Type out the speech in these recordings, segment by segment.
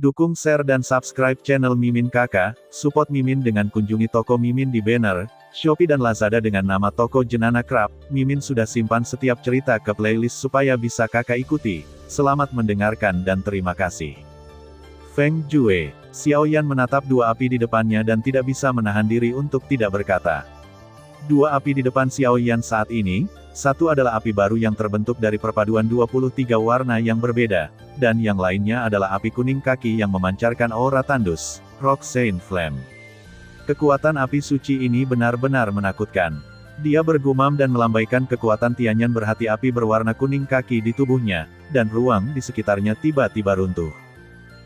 Dukung, share dan subscribe channel Mimin Kakak, support Mimin dengan kunjungi toko Mimin di banner, Shopee dan Lazada dengan nama toko Jenana Craft. Mimin sudah simpan setiap cerita ke playlist supaya bisa kakak ikuti. Selamat mendengarkan dan terima kasih. Feng Jue. Xiaoyan menatap dua api di depannya dan tidak bisa menahan diri untuk tidak berkata. Dua api di depan Xiaoyan saat ini, satu adalah api baru yang terbentuk dari perpaduan 23 warna yang berbeda, dan yang lainnya adalah api kuning kaki yang memancarkan aura tandus, Rock Saint Flame. Kekuatan api suci ini benar-benar menakutkan. Dia bergumam dan melambaikan kekuatan Tianyan berhati api berwarna kuning kaki di tubuhnya, dan ruang di sekitarnya tiba-tiba runtuh.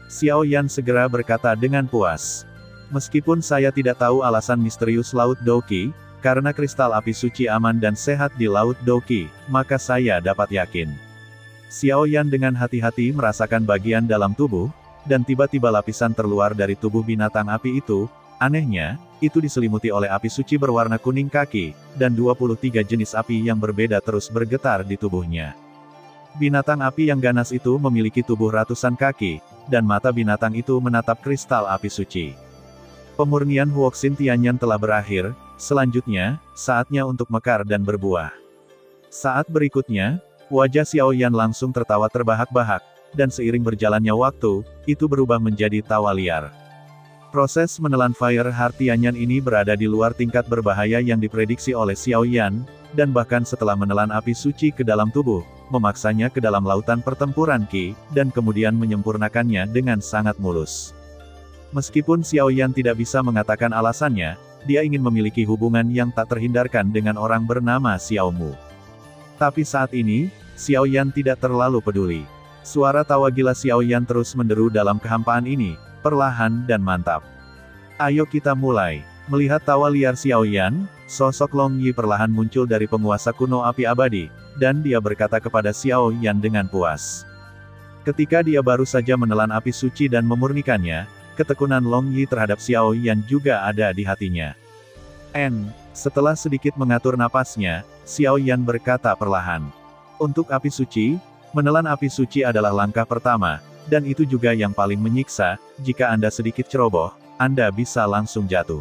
Xiaoyan segera berkata dengan puas. Meskipun saya tidak tahu alasan misterius Laut Douqi, karena kristal api suci aman dan sehat di Laut Douqi, maka saya dapat yakin. Xiaoyan dengan hati-hati merasakan bagian dalam tubuh, dan tiba-tiba lapisan terluar dari tubuh binatang api itu, anehnya, itu diselimuti oleh api suci berwarna kuning kaki, dan 23 jenis api yang berbeda terus bergetar di tubuhnya. Binatang api yang ganas itu memiliki tubuh ratusan kaki, dan mata binatang itu menatap kristal api suci. Pemurnian Huoxin Tianyan telah berakhir, selanjutnya, saatnya untuk mekar dan berbuah. Saat berikutnya, wajah Xiaoyan langsung tertawa terbahak-bahak, dan seiring berjalannya waktu, itu berubah menjadi tawa liar. Proses menelan Fire Heart Tianyan ini berada di luar tingkat berbahaya yang diprediksi oleh Xiaoyan, dan bahkan setelah menelan api suci ke dalam tubuh, memaksanya ke dalam lautan pertempuran Qi, dan kemudian menyempurnakannya dengan sangat mulus. Meskipun Xiaoyan tidak bisa mengatakan alasannya, dia ingin memiliki hubungan yang tak terhindarkan dengan orang bernama Xiao Mu. Tapi saat ini, Xiaoyan tidak terlalu peduli. Suara tawa gila Xiaoyan terus menderu dalam kehampaan ini, perlahan dan mantap. Ayo kita mulai. Melihat tawa liar Xiaoyan, sosok Long Yi perlahan muncul dari penguasa kuno api abadi, dan dia berkata kepada Xiaoyan dengan puas. Ketika dia baru saja menelan api suci dan memurnikannya, ketekunan Long Yi terhadap Xiaoyan juga ada di hatinya. Setelah sedikit mengatur napasnya, Xiaoyan berkata perlahan. Untuk api suci, menelan api suci adalah langkah pertama, dan itu juga yang paling menyiksa. Jika Anda sedikit ceroboh, Anda bisa langsung jatuh.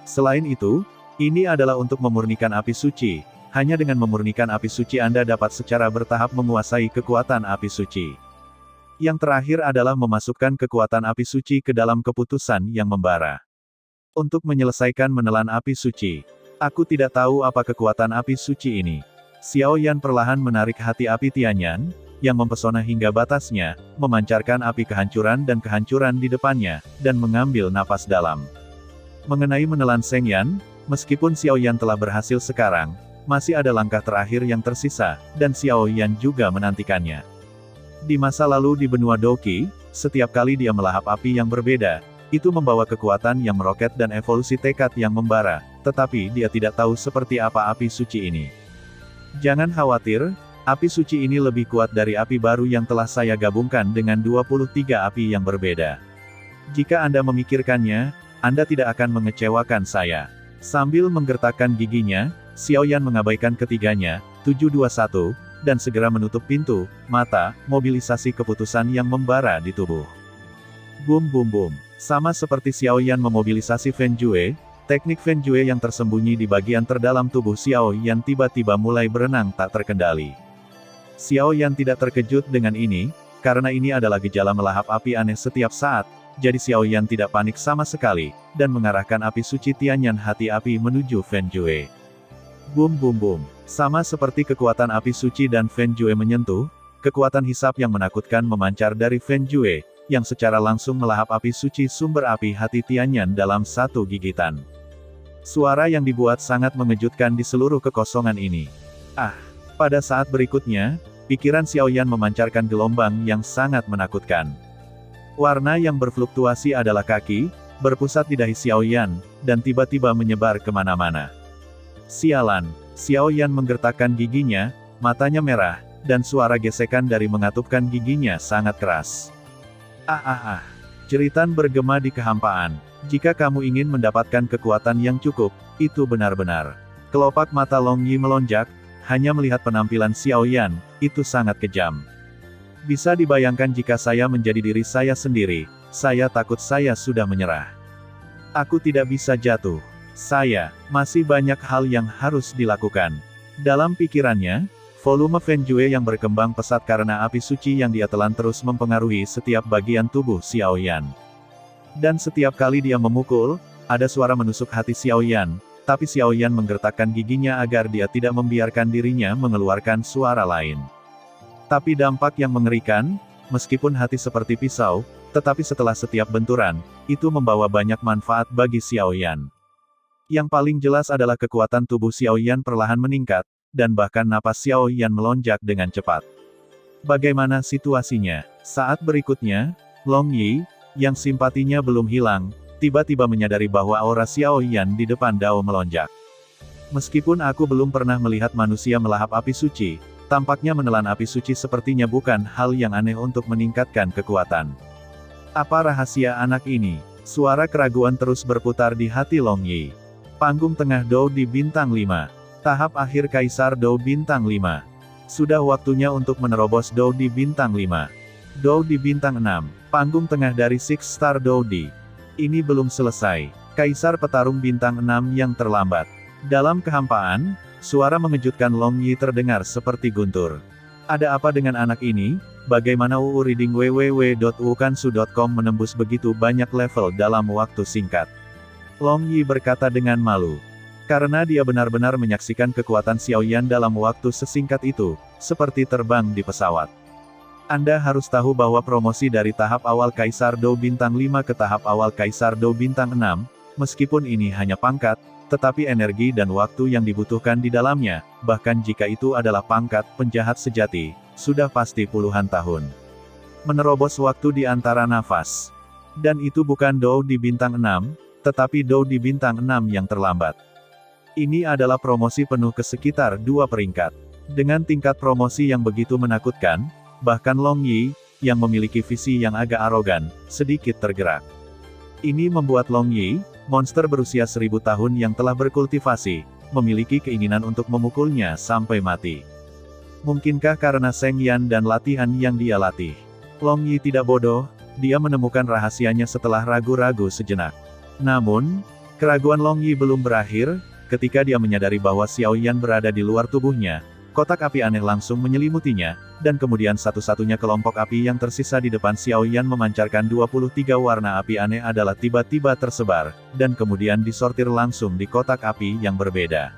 Selain itu, ini adalah untuk memurnikan api suci. Hanya dengan memurnikan api suci Anda dapat secara bertahap menguasai kekuatan api suci. Yang terakhir adalah memasukkan kekuatan api suci ke dalam keputusan yang membara. Untuk menyelesaikan menelan api suci, aku tidak tahu apa kekuatan api suci ini. Xiaoyan perlahan menarik hati api Tianyan, yang mempesona hingga batasnya, memancarkan api kehancuran dan kehancuran di depannya, dan mengambil napas dalam. Mengenai menelan Shengyan, meskipun Xiaoyan telah berhasil sekarang, masih ada langkah terakhir yang tersisa, dan Xiaoyan juga menantikannya. Di masa lalu di benua Douqi, setiap kali dia melahap api yang berbeda, itu membawa kekuatan yang meroket dan evolusi tekad yang membara, tetapi dia tidak tahu seperti apa api suci ini. Jangan khawatir, api suci ini lebih kuat dari api baru yang telah saya gabungkan dengan 23 api yang berbeda. Jika Anda memikirkannya, Anda tidak akan mengecewakan saya. Sambil menggertakkan giginya, Xiaoyan mengabaikan ketiganya, 721, dan segera menutup pintu mata, mobilisasi keputusan yang membara di tubuh. Boom boom boom. Sama seperti Xiaoyan memobilisasi Feng Jue, teknik Feng Jue yang tersembunyi di bagian terdalam tubuh Xiaoyan tiba-tiba mulai berenang tak terkendali. Xiaoyan tidak terkejut dengan ini, karena ini adalah gejala melahap api aneh setiap saat, jadi Xiaoyan tidak panik sama sekali, dan mengarahkan api suci Tianyan hati api menuju Feng Jue. Boom boom boom. Sama seperti kekuatan api suci dan Feng Jue menyentuh, kekuatan hisap yang menakutkan memancar dari Feng Jue, yang secara langsung melahap api suci sumber api hati Tianyan dalam satu gigitan. Suara yang dibuat sangat mengejutkan di seluruh kekosongan ini. Pada saat berikutnya, pikiran Xiaoyan memancarkan gelombang yang sangat menakutkan. Warna yang berfluktuasi adalah kaki, berpusat di dahi Xiaoyan, dan tiba-tiba menyebar kemana-mana. Sialan, Xiaoyan menggertakkan giginya, matanya merah, dan suara gesekan dari mengatupkan giginya sangat keras. Jeritan bergema di kehampaan. Jika kamu ingin mendapatkan kekuatan yang cukup, itu benar-benar. Kelopak mata Long Yi melonjak, hanya melihat penampilan Xiaoyan, itu sangat kejam. Bisa dibayangkan jika saya menjadi diri saya sendiri, saya takut saya sudah menyerah. Aku tidak bisa jatuh. Masih banyak hal yang harus dilakukan. Dalam pikirannya, volume Feng Jue yang berkembang pesat karena api suci yang dia telan terus mempengaruhi setiap bagian tubuh Xiaoyan. Dan setiap kali dia memukul, ada suara menusuk hati Xiaoyan, tapi Xiaoyan menggertakkan giginya agar dia tidak membiarkan dirinya mengeluarkan suara lain. Tapi dampak yang mengerikan, meskipun hati seperti pisau, tetapi setelah setiap benturan, itu membawa banyak manfaat bagi Xiaoyan. Yang paling jelas adalah kekuatan tubuh Xiaoyan perlahan meningkat, dan bahkan napas Xiaoyan melonjak dengan cepat. Bagaimana situasinya? Saat berikutnya, Long Yi, yang simpatinya belum hilang, tiba-tiba menyadari bahwa aura Xiaoyan di depan Dao melonjak. Meskipun aku belum pernah melihat manusia melahap api suci, tampaknya menelan api suci sepertinya bukan hal yang aneh untuk meningkatkan kekuatan. Apa rahasia anak ini? Suara keraguan terus berputar di hati Long Yi. Panggung tengah Dou di bintang 5. Tahap akhir Kaisar Dou bintang 5. Sudah waktunya untuk menerobos Dou di bintang 5. Dou di bintang 6. Panggung tengah dari Six Star Dou di. Ini belum selesai. Kaisar petarung bintang 6 yang terlambat. Dalam kehampaan, suara mengejutkan Long Yi terdengar seperti guntur. Ada apa dengan anak ini? Bagaimana reading www.ukansu.com menembus begitu banyak level dalam waktu singkat? Long Yi berkata dengan malu. Karena dia benar-benar menyaksikan kekuatan Xiaoyan dalam waktu sesingkat itu, seperti terbang di pesawat. Anda harus tahu bahwa promosi dari tahap awal Kaisar Dou bintang 5 ke tahap awal Kaisar Dou bintang 6, meskipun ini hanya pangkat, tetapi energi dan waktu yang dibutuhkan di dalamnya, bahkan jika itu adalah pangkat penjahat sejati, sudah pasti puluhan tahun. Menerobos waktu di antara nafas. Dan itu bukan Dou di bintang 6, tetapi Dou di bintang 6 yang terlambat. Ini adalah promosi penuh ke sekitar 2 peringkat. Dengan tingkat promosi yang begitu menakutkan, bahkan Long Yi, yang memiliki visi yang agak arogan, sedikit tergerak. Ini membuat Long Yi, monster berusia 1000 tahun yang telah berkultivasi, memiliki keinginan untuk memukulnya sampai mati. Mungkinkah karena Seng Yan dan latihan yang dia latih? Long Yi tidak bodoh, dia menemukan rahasianya setelah ragu-ragu sejenak. Namun, keraguan Long Yi belum berakhir, ketika dia menyadari bahwa Xiaoyan berada di luar tubuhnya, kotak api aneh langsung menyelimutinya, dan kemudian satu-satunya kelompok api yang tersisa di depan Xiaoyan memancarkan 23 warna api aneh adalah tiba-tiba tersebar, dan kemudian disortir langsung di kotak api yang berbeda.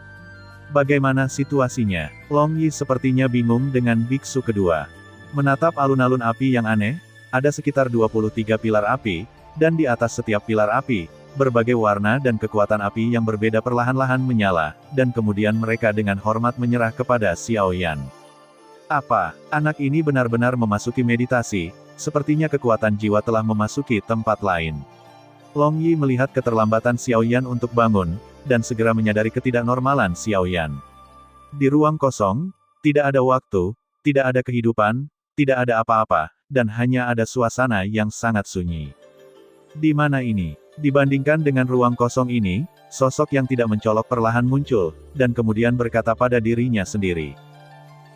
Bagaimana situasinya? Long Yi sepertinya bingung dengan biksu kedua. Menatap alun-alun api yang aneh, ada sekitar 23 pilar api, dan di atas setiap pilar api, berbagai warna dan kekuatan api yang berbeda perlahan-lahan menyala, dan kemudian mereka dengan hormat menyerah kepada Xiaoyan. Apa? Anak ini benar-benar memasuki meditasi, sepertinya kekuatan jiwa telah memasuki tempat lain. Long Yi melihat keterlambatan Xiaoyan untuk bangun, dan segera menyadari ketidaknormalan Xiaoyan. Di ruang kosong, tidak ada waktu, tidak ada kehidupan, tidak ada apa-apa, dan hanya ada suasana yang sangat sunyi. Di mana ini? Dibandingkan dengan ruang kosong ini, sosok yang tidak mencolok perlahan muncul, dan kemudian berkata pada dirinya sendiri.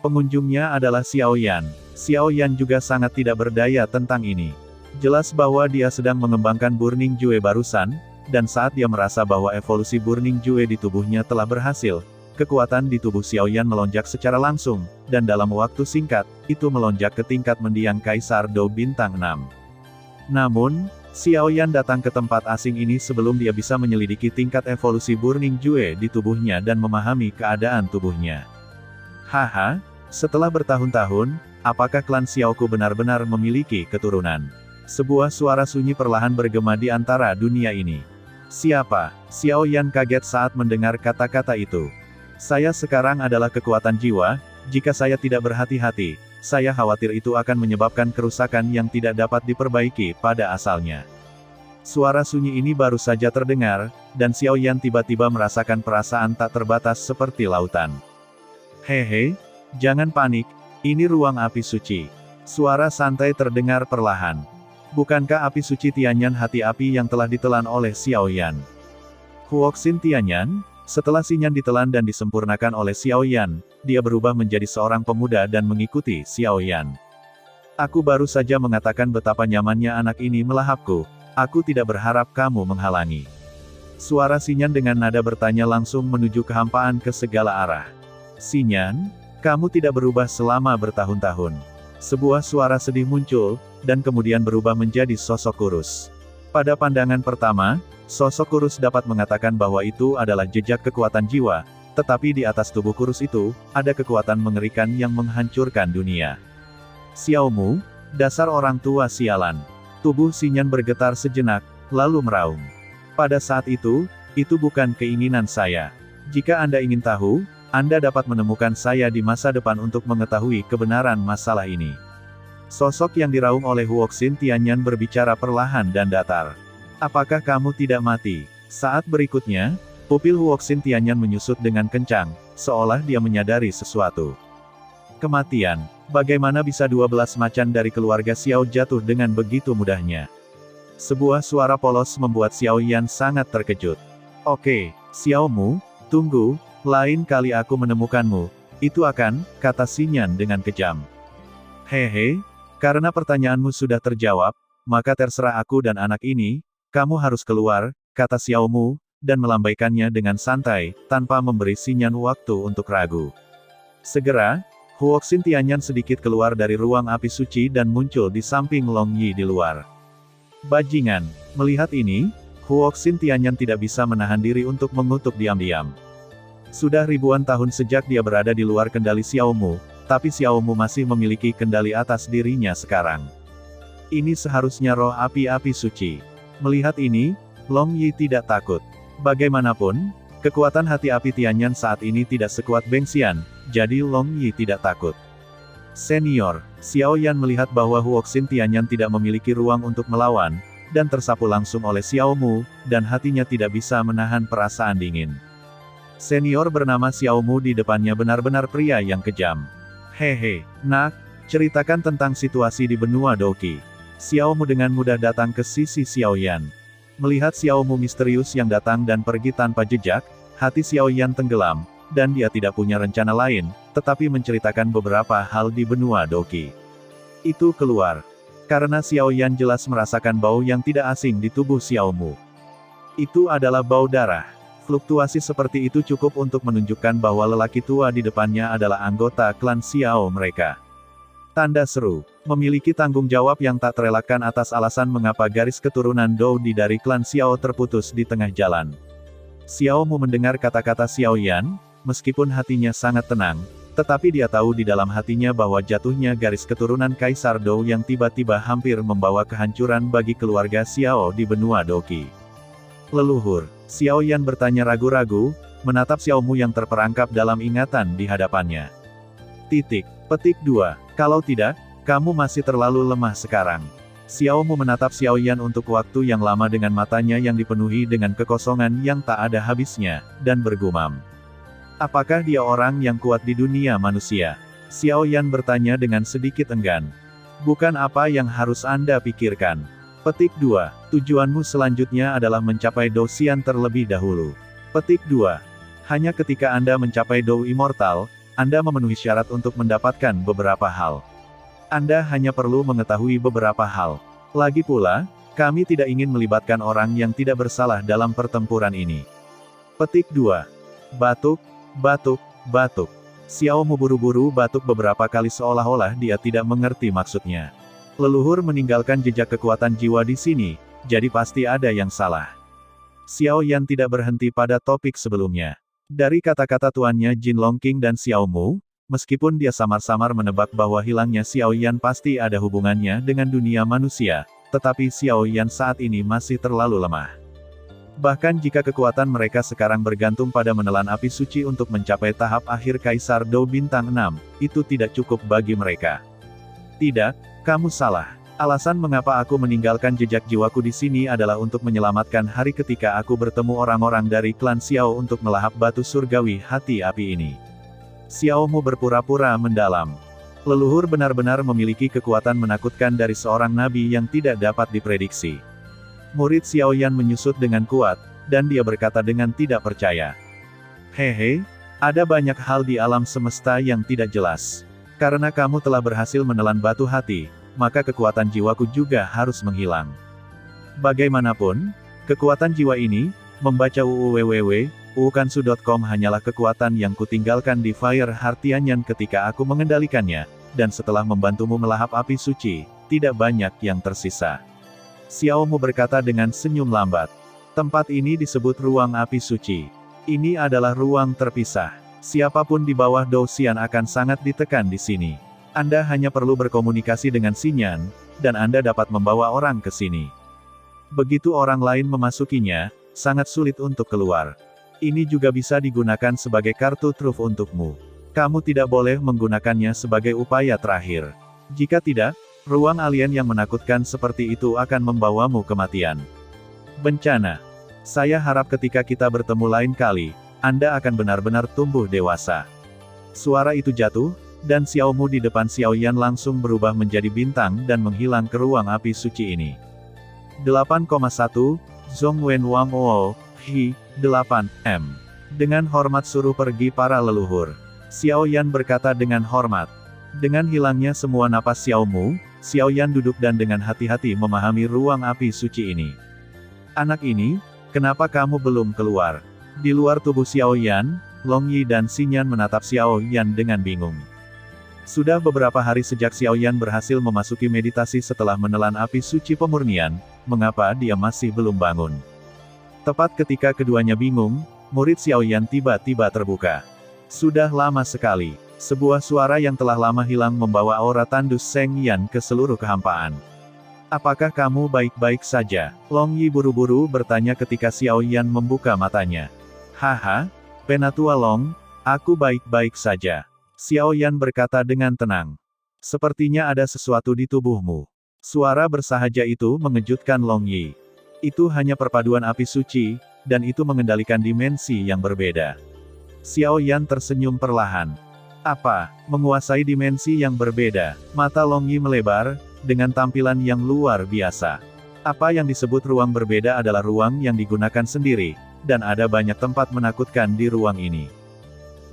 Pengunjungnya adalah Xiaoyan. Xiaoyan juga sangat tidak berdaya tentang ini. Jelas bahwa dia sedang mengembangkan Burning Jue barusan, dan saat dia merasa bahwa evolusi Burning Jue di tubuhnya telah berhasil, kekuatan di tubuh Xiaoyan melonjak secara langsung, dan dalam waktu singkat, itu melonjak ke tingkat mendiang Kaisar Dou bintang 6. Namun, Xiaoyan datang ke tempat asing ini sebelum dia bisa menyelidiki tingkat evolusi Burning Jue di tubuhnya dan memahami keadaan tubuhnya. Haha, setelah bertahun-tahun, apakah klan Xiaoku benar-benar memiliki keturunan? Sebuah suara sunyi perlahan bergema di antara dunia ini. Siapa? Xiaoyan kaget saat mendengar kata-kata itu. Saya sekarang adalah kekuatan jiwa, jika saya tidak berhati-hati, saya khawatir itu akan menyebabkan kerusakan yang tidak dapat diperbaiki pada asalnya. Suara sunyi ini baru saja terdengar, dan Xiaoyan tiba-tiba merasakan perasaan tak terbatas seperti lautan. Hehe, jangan panik, ini ruang api suci. Suara santai terdengar perlahan. Bukankah api suci Tianyan hati api yang telah ditelan oleh Xiaoyan? Huoxin Tianyan, setelah Xinyan ditelan dan disempurnakan oleh Xiaoyan, dia berubah menjadi seorang pemuda dan mengikuti Xiaoyan. Aku baru saja mengatakan betapa nyamannya anak ini melahapku. Aku tidak berharap kamu menghalangi. Suara Xinyan dengan nada bertanya langsung menuju kehampaan ke segala arah. Xinyan, kamu tidak berubah selama bertahun-tahun. Sebuah suara sedih muncul, dan kemudian berubah menjadi sosok kurus. Pada pandangan pertama, sosok kurus dapat mengatakan bahwa itu adalah jejak kekuatan jiwa, tetapi di atas tubuh kurus itu, ada kekuatan mengerikan yang menghancurkan dunia. Xiaomu, dasar orang tua sialan. Tubuh Xinyan bergetar sejenak, lalu meraung. Pada saat itu bukan keinginan saya. Jika Anda ingin tahu, Anda dapat menemukan saya di masa depan untuk mengetahui kebenaran masalah ini. Sosok yang diraung oleh Huoxin Tianyan berbicara perlahan dan datar. Apakah kamu tidak mati? Saat berikutnya, pupil Huoxin Tianyan menyusut dengan kencang, seolah dia menyadari sesuatu. Kematian. Bagaimana bisa 12 macan dari keluarga Xiao jatuh dengan begitu mudahnya? Sebuah suara polos membuat Xiao Yan sangat terkejut. Oke, Xiaomu, tunggu, lain kali aku menemukanmu, itu akan, kata Xinyan dengan kejam. Hehe, karena pertanyaanmu sudah terjawab, maka terserah aku dan anak ini, kamu harus keluar, kata Xiaomu, dan melambaikannya dengan santai, tanpa memberi Xinyan waktu untuk ragu. Segera, Huoxin Tianyan sedikit keluar dari ruang api suci dan muncul di samping Long Yi di luar. Bajingan, melihat ini, Huoxin Tianyan tidak bisa menahan diri untuk mengutuk diam-diam. Sudah ribuan tahun sejak dia berada di luar kendali Xiaomu, tapi Xiaomu masih memiliki kendali atas dirinya sekarang. Ini seharusnya roh api-api suci. Melihat ini, Long Yi tidak takut. Bagaimanapun, kekuatan hati api Tianyan saat ini tidak sekuat Beng Xian, jadi Long Yi tidak takut. Senior, Xiao Yan melihat bahwa Huoxin Tianyan tidak memiliki ruang untuk melawan, dan tersapu langsung oleh Xiaomu, dan hatinya tidak bisa menahan perasaan dingin. Senior bernama Xiaomu di depannya benar-benar pria yang kejam. Hehe, nak, ceritakan tentang situasi di benua Doqi. Xiaomu dengan mudah datang ke sisi Xiao Yan. Melihat Xiaomu misterius yang datang dan pergi tanpa jejak, hati Xiao Yan tenggelam, dan dia tidak punya rencana lain, tetapi menceritakan beberapa hal di benua Doqi. Itu keluar. Karena Xiao Yan jelas merasakan bau yang tidak asing di tubuh Xiaomu. Itu adalah bau darah. Fluktuasi seperti itu cukup untuk menunjukkan bahwa lelaki tua di depannya adalah anggota klan Xiao mereka. Tanda seru, memiliki tanggung jawab yang tak terelakkan atas alasan mengapa garis keturunan Dou Di dari klan Xiao terputus di tengah jalan. Xiaomu mendengar kata-kata Xiao Yan, meskipun hatinya sangat tenang, tetapi dia tahu di dalam hatinya bahwa jatuhnya garis keturunan Kaisar Dou yang tiba-tiba hampir membawa kehancuran bagi keluarga Xiao di benua Doqi. Leluhur, Xiao Yan bertanya ragu-ragu, menatap Xiaomu yang terperangkap dalam ingatan di hadapannya. Petik 2. Kalau tidak, kamu masih terlalu lemah sekarang. Xiaomu menatap Xiao Yan untuk waktu yang lama dengan matanya yang dipenuhi dengan kekosongan yang tak ada habisnya, dan bergumam. Apakah dia orang yang kuat di dunia manusia? Xiao Yan bertanya dengan sedikit enggan. Bukan apa yang harus Anda pikirkan. Petik 2. Tujuanmu selanjutnya adalah mencapai Dou Xian terlebih dahulu. Petik 2. Hanya ketika Anda mencapai Dou Immortal, Anda memenuhi syarat untuk mendapatkan beberapa hal. Anda hanya perlu mengetahui beberapa hal. Lagi pula, kami tidak ingin melibatkan orang yang tidak bersalah dalam pertempuran ini. Petik 2. Batuk, batuk, batuk. Xiaomu buru-buru batuk beberapa kali seolah-olah dia tidak mengerti maksudnya. Leluhur meninggalkan jejak kekuatan jiwa di sini, jadi pasti ada yang salah. Xiao Yan tidak berhenti pada topik sebelumnya. Dari kata-kata tuannya Jin Longqing dan Xiaomu, meskipun dia samar-samar menebak bahwa hilangnya Xiao Yan pasti ada hubungannya dengan dunia manusia, tetapi Xiao Yan saat ini masih terlalu lemah. Bahkan jika kekuatan mereka sekarang bergantung pada menelan api suci untuk mencapai tahap akhir Kaisar Dou Bintang 6, itu tidak cukup bagi mereka. Tidak, kamu salah. Alasan mengapa aku meninggalkan jejak jiwaku di sini adalah untuk menyelamatkan hari ketika aku bertemu orang-orang dari klan Xiao untuk melahap batu surgawi hati api ini. Xiaomu berpura-pura mendalam. Leluhur benar-benar memiliki kekuatan menakutkan dari seorang nabi yang tidak dapat diprediksi. Murid Xiao Yan menyusut dengan kuat, dan dia berkata dengan tidak percaya. Hehe, ada banyak hal di alam semesta yang tidak jelas. Karena kamu telah berhasil menelan batu hati, maka kekuatan jiwaku juga harus menghilang. Bagaimanapun, kekuatan jiwa ini, membaca www.uukansu.com hanyalah kekuatan yang kutinggalkan di Fire Heart Tianyan ketika aku mengendalikannya, dan setelah membantumu melahap api suci, tidak banyak yang tersisa. Xiao Mu berkata dengan senyum lambat. Tempat ini disebut ruang api suci. Ini adalah ruang terpisah. Siapapun di bawah Dou Xian akan sangat ditekan di sini. Anda hanya perlu berkomunikasi dengan Xinyan, dan Anda dapat membawa orang ke sini. Begitu orang lain memasukinya, sangat sulit untuk keluar. Ini juga bisa digunakan sebagai kartu truf untukmu. Kamu tidak boleh menggunakannya sebagai upaya terakhir. Jika tidak, ruang alien yang menakutkan seperti itu akan membawamu kematian. Bencana. Saya harap ketika kita bertemu lain kali, Anda akan benar-benar tumbuh dewasa. Suara itu jatuh, dan Xiao Mu di depan Xiao Yan langsung berubah menjadi bintang dan menghilang ke ruang api suci ini. 8,1, Zhongwen Wang Ou, Hi, 8, M. Dengan hormat suruh pergi para leluhur. Xiao Yan berkata dengan hormat. Dengan hilangnya semua napas Xiao Mu, Xiao Yan duduk dan dengan hati-hati memahami ruang api suci ini. Anak ini, kenapa kamu belum keluar? Di luar tubuh Xiao Yan, Long Yi dan Xinyan menatap Xiao Yan dengan bingung. Sudah beberapa hari sejak Xiao Yan berhasil memasuki meditasi setelah menelan api suci pemurnian, mengapa dia masih belum bangun? Tepat ketika keduanya bingung, murid Xiao Yan tiba-tiba terbuka. Sudah lama sekali, sebuah suara yang telah lama hilang membawa aura tandus Seng Yan ke seluruh kehampaan. Apakah kamu baik-baik saja? Long Yi buru-buru bertanya ketika Xiao Yan membuka matanya. Haha, Penatua Long, aku baik-baik saja. Xiao Yan berkata dengan tenang. Sepertinya ada sesuatu di tubuhmu. Suara bersahaja itu mengejutkan Long Yi. Itu hanya perpaduan api suci, dan itu mengendalikan dimensi yang berbeda. Xiao Yan tersenyum perlahan. Apa? Menguasai dimensi yang berbeda? Mata Long Yi melebar, dengan tampilan yang luar biasa. Apa yang disebut ruang berbeda adalah ruang yang digunakan sendiri, dan ada banyak tempat menakutkan di ruang ini.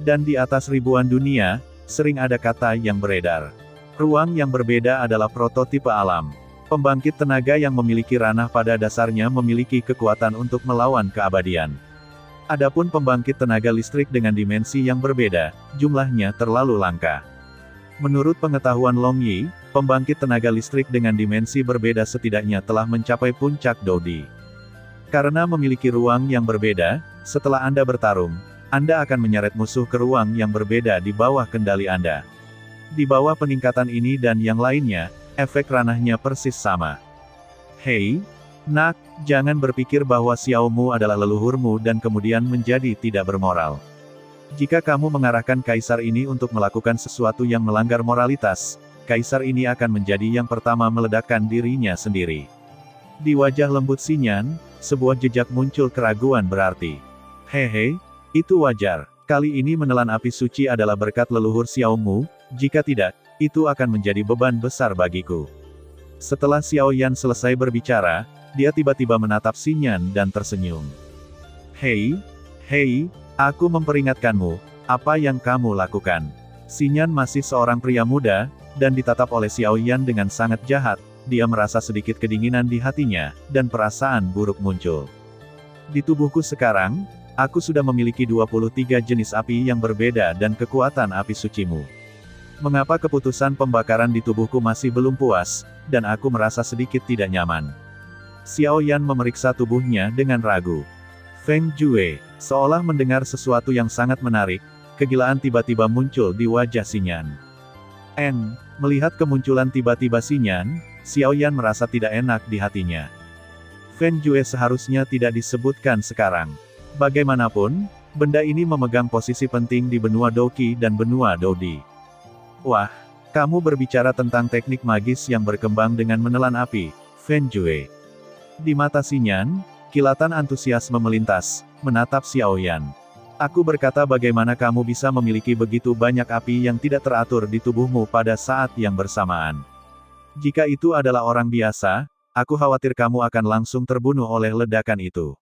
Dan di atas ribuan dunia, sering ada kata yang beredar. Ruang yang berbeda adalah prototipe alam. Pembangkit tenaga yang memiliki ranah pada dasarnya memiliki kekuatan untuk melawan keabadian. Adapun pembangkit tenaga listrik dengan dimensi yang berbeda, jumlahnya terlalu langka. Menurut pengetahuan Long Yi, pembangkit tenaga listrik dengan dimensi berbeda setidaknya telah mencapai puncak Dodi. Karena memiliki ruang yang berbeda, setelah Anda bertarung, Anda akan menyeret musuh ke ruang yang berbeda di bawah kendali Anda. Di bawah peningkatan ini dan yang lainnya, efek ranahnya persis sama. Hei, nak, jangan berpikir bahwa Xiao Mu adalah leluhurmu dan kemudian menjadi tidak bermoral. Jika kamu mengarahkan kaisar ini untuk melakukan sesuatu yang melanggar moralitas, kaisar ini akan menjadi yang pertama meledakkan dirinya sendiri. Di wajah lembut Xinyan, sebuah jejak muncul keraguan berarti. Hehe, itu wajar. Kali ini menelan api suci adalah berkat leluhur Xiao Mu, jika tidak, itu akan menjadi beban besar bagiku. Setelah Xiao Yan selesai berbicara, dia tiba-tiba menatap Xinyan dan tersenyum. Hei, aku memperingatkanmu, apa yang kamu lakukan? Xinyan masih seorang pria muda, dan ditatap oleh Xiao Yan dengan sangat jahat, dia merasa sedikit kedinginan di hatinya, dan perasaan buruk muncul. Di tubuhku sekarang, aku sudah memiliki 23 jenis api yang berbeda dan kekuatan api sucimu. Mengapa keputusan pembakaran di tubuhku masih belum puas, dan aku merasa sedikit tidak nyaman? Xiao Yan memeriksa tubuhnya dengan ragu. Feng Jue, seolah mendengar sesuatu yang sangat menarik, kegilaan tiba-tiba muncul di wajah Xinyan. Melihat kemunculan tiba-tiba Xinyan, Xiao Yan merasa tidak enak di hatinya. Feng Jue seharusnya tidak disebutkan sekarang. Bagaimanapun, benda ini memegang posisi penting di benua Doqi dan benua Dodi. Wah, kamu berbicara tentang teknik magis yang berkembang dengan menelan api, Feng Jue. Di mata Xinyan, kilatan antusiasme melintas, menatap Xiao Yan. Aku berkata bagaimana kamu bisa memiliki begitu banyak api yang tidak teratur di tubuhmu pada saat yang bersamaan. Jika itu adalah orang biasa, aku khawatir kamu akan langsung terbunuh oleh ledakan itu.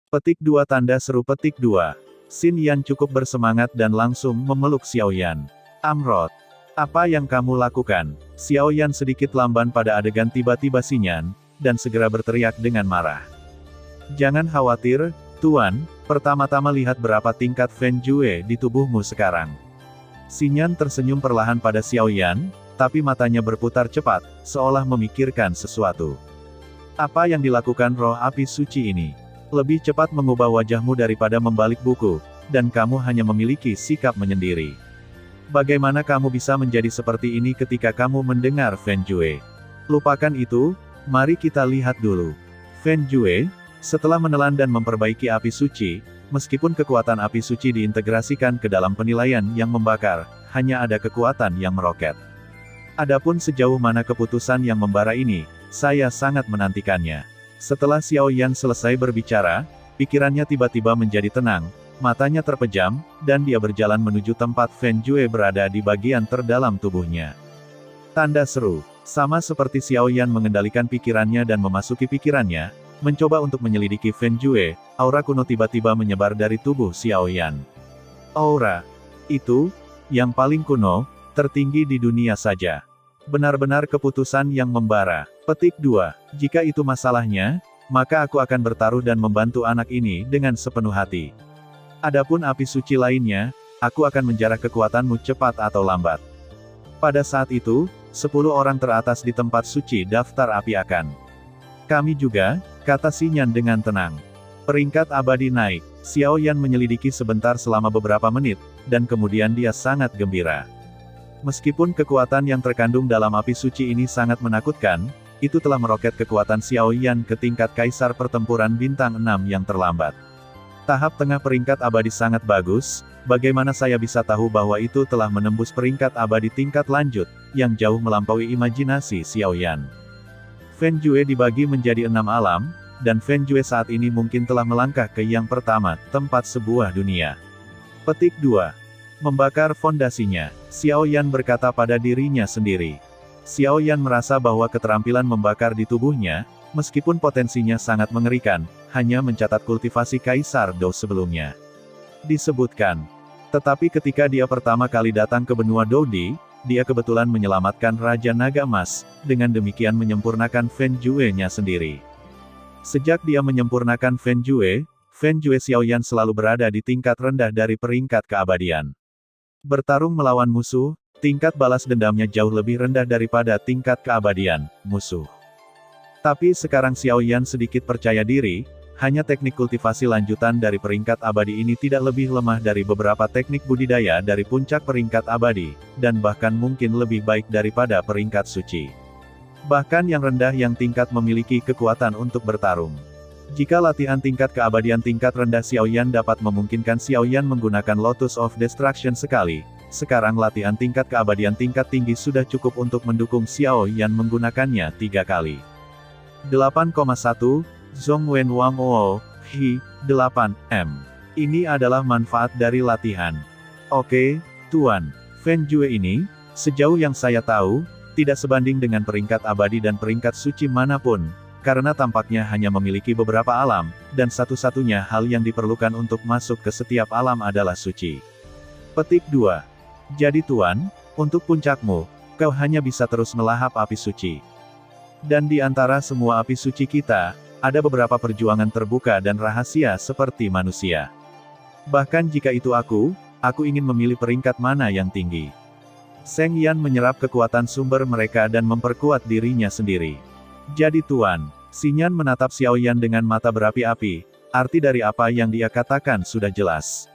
Petik 2 tanda seru petik 2. Xin Yan cukup bersemangat dan langsung memeluk Xiao Yan. Amrot. Apa yang kamu lakukan? Xiao Yan sedikit lamban pada adegan tiba-tiba Xinyan, dan segera berteriak dengan marah. Jangan khawatir, Tuan, pertama-tama lihat berapa tingkat Feng Jue di tubuhmu sekarang. Xinyan tersenyum perlahan pada Xiao Yan, tapi matanya berputar cepat, seolah memikirkan sesuatu. Apa yang dilakukan roh api suci ini? Lebih cepat mengubah wajahmu daripada membalik buku, dan kamu hanya memiliki sikap menyendiri. Bagaimana kamu bisa menjadi seperti ini ketika kamu mendengar Feng Jue? Lupakan itu, mari kita lihat dulu. Feng Jue, setelah menelan dan memperbaiki api suci, meskipun kekuatan api suci diintegrasikan ke dalam penilaian yang membakar, hanya ada kekuatan yang meroket. Adapun sejauh mana keputusan yang membara ini, saya sangat menantikannya. Setelah Xiao Yan selesai berbicara, pikirannya tiba-tiba menjadi tenang, matanya terpejam, dan dia berjalan menuju tempat Feng Jue berada di bagian terdalam tubuhnya. Tanda seru. Sama seperti Xiao Yan mengendalikan pikirannya dan memasuki pikirannya, mencoba untuk menyelidiki Feng Jue, aura kuno tiba-tiba menyebar dari tubuh Xiao Yan. Aura itu, yang paling kuno, tertinggi di dunia saja. Benar-benar keputusan yang membara. Petik 2. Jika itu masalahnya, maka aku akan bertaruh dan membantu anak ini dengan sepenuh hati. Adapun api suci lainnya, aku akan menjarah kekuatanmu cepat atau lambat. Pada saat itu, 10 orang teratas di tempat suci daftar api akan. Kami juga, kata Xinyan dengan tenang. Peringkat abadi naik. Xiao Yan menyelidiki sebentar selama beberapa menit, dan kemudian dia sangat gembira. Meskipun kekuatan yang terkandung dalam api suci ini sangat menakutkan, itu telah meroket kekuatan Xiao Yan ke tingkat Kaisar Pertempuran Bintang 6 yang terlambat. Tahap tengah peringkat abadi sangat bagus, bagaimana saya bisa tahu bahwa itu telah menembus peringkat abadi tingkat lanjut, yang jauh melampaui imajinasi Xiao Yan. Feng Jue dibagi menjadi 6 alam, dan Feng Jue saat ini mungkin telah melangkah ke yang pertama, tempat sebuah dunia. Petik 2. Membakar fondasinya. Xiao Yan berkata pada dirinya sendiri. Xiao Yan merasa bahwa keterampilan membakar di tubuhnya, meskipun potensinya sangat mengerikan, hanya mencatat kultivasi Kaisar Dou sebelumnya. Disebutkan. Tetapi ketika dia pertama kali datang ke benua Doudi, dia kebetulan menyelamatkan Raja Naga Emas, dengan demikian menyempurnakan Feng Jue-nya sendiri. Sejak dia menyempurnakan Feng Jue Xiao Yan selalu berada di tingkat rendah dari peringkat keabadian. Bertarung melawan musuh, tingkat balas dendamnya jauh lebih rendah daripada tingkat keabadian musuh. Tapi sekarang Xiao Yan sedikit percaya diri, hanya teknik kultivasi lanjutan dari peringkat abadi ini tidak lebih lemah dari beberapa teknik budidaya dari puncak peringkat abadi, dan bahkan mungkin lebih baik daripada peringkat suci. Bahkan yang rendah yang tingkat memiliki kekuatan untuk bertarung. Jika latihan tingkat keabadian tingkat rendah Xiao Yan dapat memungkinkan Xiao Yan menggunakan Lotus of Destruction sekali, sekarang latihan tingkat keabadian tingkat tinggi sudah cukup untuk mendukung Xiao Yan menggunakannya 3 kali. 8,1 Zhongwen Wang Ou, Hi, 8M. Ini adalah manfaat dari latihan. Oke, Tuan. Feng Jue ini, sejauh yang saya tahu, tidak sebanding dengan peringkat abadi dan peringkat suci manapun, karena tampaknya hanya memiliki beberapa alam, dan satu-satunya hal yang diperlukan untuk masuk ke setiap alam adalah suci. Petik 2. Jadi Tuan, untuk puncakmu, kau hanya bisa terus melahap api suci. Dan di antara semua api suci kita, ada beberapa perjuangan terbuka dan rahasia seperti manusia. Bahkan jika itu aku ingin memilih peringkat mana yang tinggi. Seng Yan menyerap kekuatan sumber mereka dan memperkuat dirinya sendiri. Jadi Tuan, Xinyan menatap Xiao Yan dengan mata berapi-api, arti dari apa yang dia katakan sudah jelas.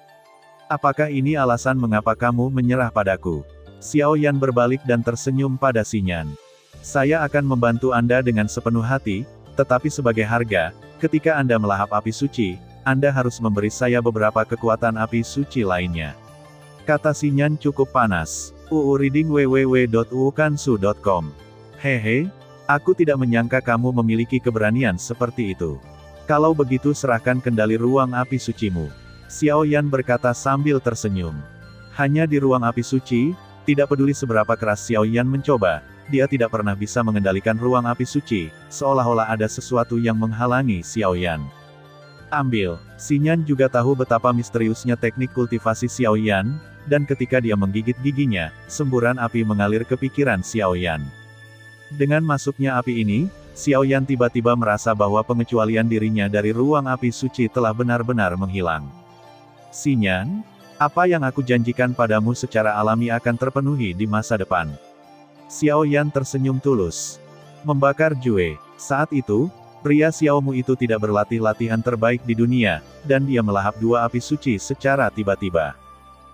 Apakah ini alasan mengapa kamu menyerah padaku? Xiao Yan berbalik dan tersenyum pada Xinyan. Saya akan membantu Anda dengan sepenuh hati, tetapi sebagai harga, ketika Anda melahap api suci, Anda harus memberi saya beberapa kekuatan api suci lainnya. Kata Xinyan cukup panas. Reading www.uukansu.com. Hehe, aku tidak menyangka kamu memiliki keberanian seperti itu. Kalau begitu serahkan kendali ruang api sucimu. Xiao Yan berkata sambil tersenyum. Hanya di ruang api suci, tidak peduli seberapa keras Xiao Yan mencoba, dia tidak pernah bisa mengendalikan ruang api suci, seolah-olah ada sesuatu yang menghalangi Xiao Yan. Ambil. Xinyan juga tahu betapa misteriusnya teknik kultivasi Xiao Yan, dan ketika dia menggigit giginya, semburan api mengalir ke pikiran Xiao Yan. Dengan masuknya api ini, Xiao Yan tiba-tiba merasa bahwa pengecualian dirinya dari ruang api suci telah benar-benar menghilang. Xinyan, apa yang aku janjikan padamu secara alami akan terpenuhi di masa depan. Xiao Yan tersenyum tulus. Membakar Jue. Saat itu, pria Xiaomu itu tidak berlatih latihan terbaik di dunia, dan dia melahap dua api suci secara tiba-tiba.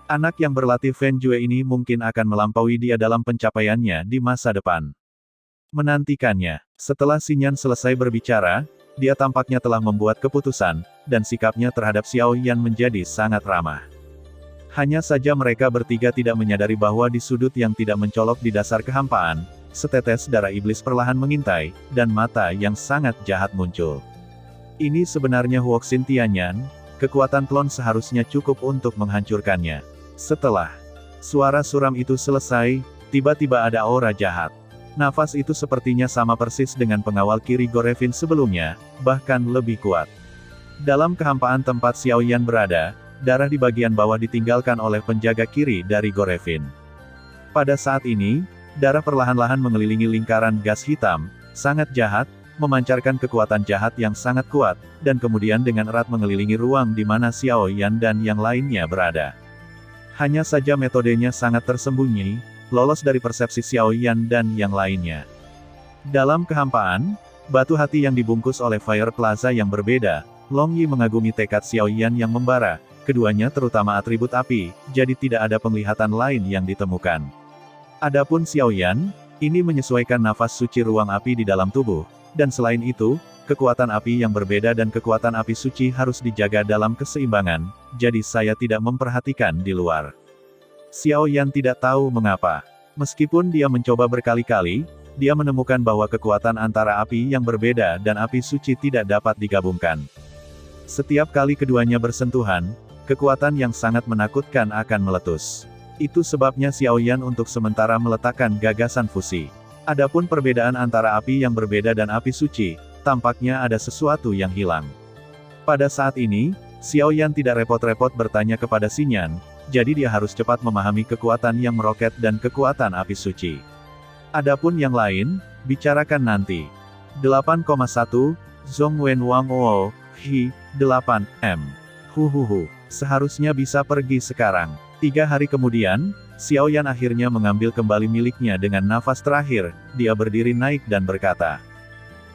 Anak yang berlatih Fen Jue ini mungkin akan melampaui dia dalam pencapaiannya di masa depan. Menantikannya. Setelah Xinyan selesai berbicara, dia tampaknya telah membuat keputusan, dan sikapnya terhadap Xiao Yan menjadi sangat ramah. Hanya saja mereka bertiga tidak menyadari bahwa di sudut yang tidak mencolok di dasar kehampaan, setetes darah iblis perlahan mengintai, dan mata yang sangat jahat muncul. Ini sebenarnya Huoxin Tianyan, kekuatan klon seharusnya cukup untuk menghancurkannya. Setelah suara suram itu selesai, tiba-tiba ada aura jahat. Nafas itu sepertinya sama persis dengan pengawal kiri Gorevin sebelumnya, bahkan lebih kuat. Dalam kehampaan tempat Xiao Yan berada, darah di bagian bawah ditinggalkan oleh penjaga kiri dari Gorevin. Pada saat ini, darah perlahan-lahan mengelilingi lingkaran gas hitam, sangat jahat, memancarkan kekuatan jahat yang sangat kuat, dan kemudian dengan erat mengelilingi ruang di mana Xiao Yan dan yang lainnya berada. Hanya saja metodenya sangat tersembunyi, lolos dari persepsi Xiao Yan dan yang lainnya. Dalam kehampaan, batu hati yang dibungkus oleh Fire Plaza yang berbeda, Long Yi mengagumi tekad Xiao Yan yang membara, keduanya terutama atribut api, jadi tidak ada penglihatan lain yang ditemukan. Adapun Xiao Yan, ini menyesuaikan nafas suci ruang api di dalam tubuh, dan selain itu, kekuatan api yang berbeda dan kekuatan api suci harus dijaga dalam keseimbangan, jadi saya tidak memperhatikan di luar. Xiao Yan tidak tahu mengapa. Meskipun dia mencoba berkali-kali, dia menemukan bahwa kekuatan antara api yang berbeda dan api suci tidak dapat digabungkan. Setiap kali keduanya bersentuhan, kekuatan yang sangat menakutkan akan meletus. Itu sebabnya Xiao Yan untuk sementara meletakkan gagasan fusi. Adapun perbedaan antara api yang berbeda dan api suci, tampaknya ada sesuatu yang hilang. Pada saat ini, Xiao Yan tidak repot-repot bertanya kepada Xinyan, jadi dia harus cepat memahami kekuatan yang meroket dan kekuatan api suci. Adapun yang lain, bicarakan nanti. 8,1, Zhong Wen Wang Wo, Hi, 8, M. Huhuhu, seharusnya bisa pergi sekarang. 3 hari kemudian, Xiao Yan akhirnya mengambil kembali miliknya dengan nafas terakhir, dia berdiri naik dan berkata.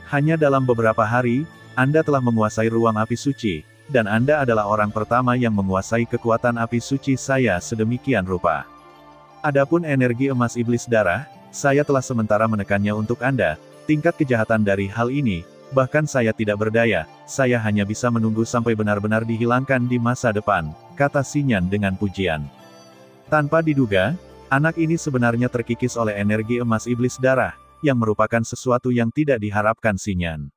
Hanya dalam beberapa hari, Anda telah menguasai ruang api suci, dan Anda adalah orang pertama yang menguasai kekuatan api suci saya sedemikian rupa. Adapun energi emas iblis darah, saya telah sementara menekannya untuk Anda, tingkat kejahatan dari hal ini, bahkan saya tidak berdaya, saya hanya bisa menunggu sampai benar-benar dihilangkan di masa depan, kata Xinyan dengan pujian. Tanpa diduga, anak ini sebenarnya terkikis oleh energi emas iblis darah, yang merupakan sesuatu yang tidak diharapkan Xinyan.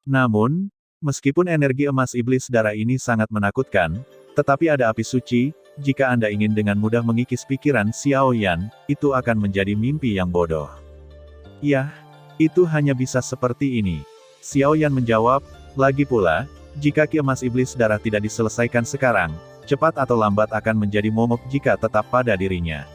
Namun, meskipun energi emas iblis darah ini sangat menakutkan, tetapi ada api suci, jika Anda ingin dengan mudah mengikis pikiran Xiao Yan, itu akan menjadi mimpi yang bodoh. Yah, itu hanya bisa seperti ini. Xiao Yan menjawab, lagi pula, jika ki emas iblis darah tidak diselesaikan sekarang, cepat atau lambat akan menjadi momok jika tetap pada dirinya.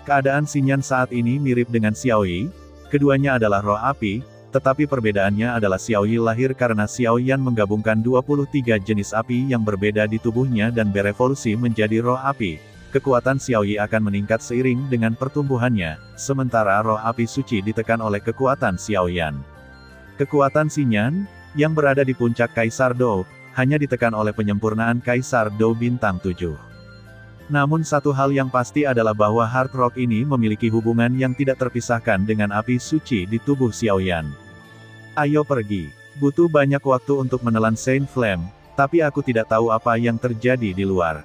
Keadaan Xinyan saat ini mirip dengan Xiao Yi, keduanya adalah roh api, tetapi perbedaannya adalah Xiao Yi lahir karena Xiao Yan menggabungkan 23 jenis api yang berbeda di tubuhnya dan berevolusi menjadi roh api. Kekuatan Xiao Yi akan meningkat seiring dengan pertumbuhannya, sementara roh api suci ditekan oleh kekuatan Xiao Yan. Kekuatan Xinyan, yang berada di puncak Kaisar Dou, hanya ditekan oleh penyempurnaan Kaisar Dou bintang 7. Namun satu hal yang pasti adalah bahwa Hard Rock ini memiliki hubungan yang tidak terpisahkan dengan api suci di tubuh Xiao Yan. Ayo pergi. Butuh banyak waktu untuk menelan Saint Flame, tapi aku tidak tahu apa yang terjadi di luar.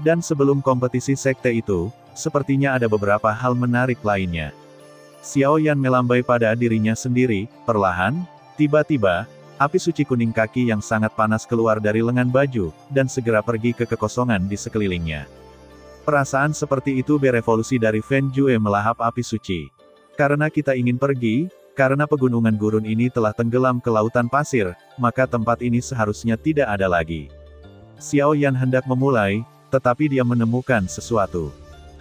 Dan sebelum kompetisi sekte itu, sepertinya ada beberapa hal menarik lainnya. Xiao Yan melambai pada dirinya sendiri, perlahan, tiba-tiba, api suci kuning kaki yang sangat panas keluar dari lengan baju, dan segera pergi ke kekosongan di sekelilingnya. Perasaan seperti itu berevolusi dari Fen Jue melahap api suci. Karena kita ingin pergi, karena pegunungan gurun ini telah tenggelam ke lautan pasir, maka tempat ini seharusnya tidak ada lagi. Xiao Yan hendak memulai, tetapi dia menemukan sesuatu.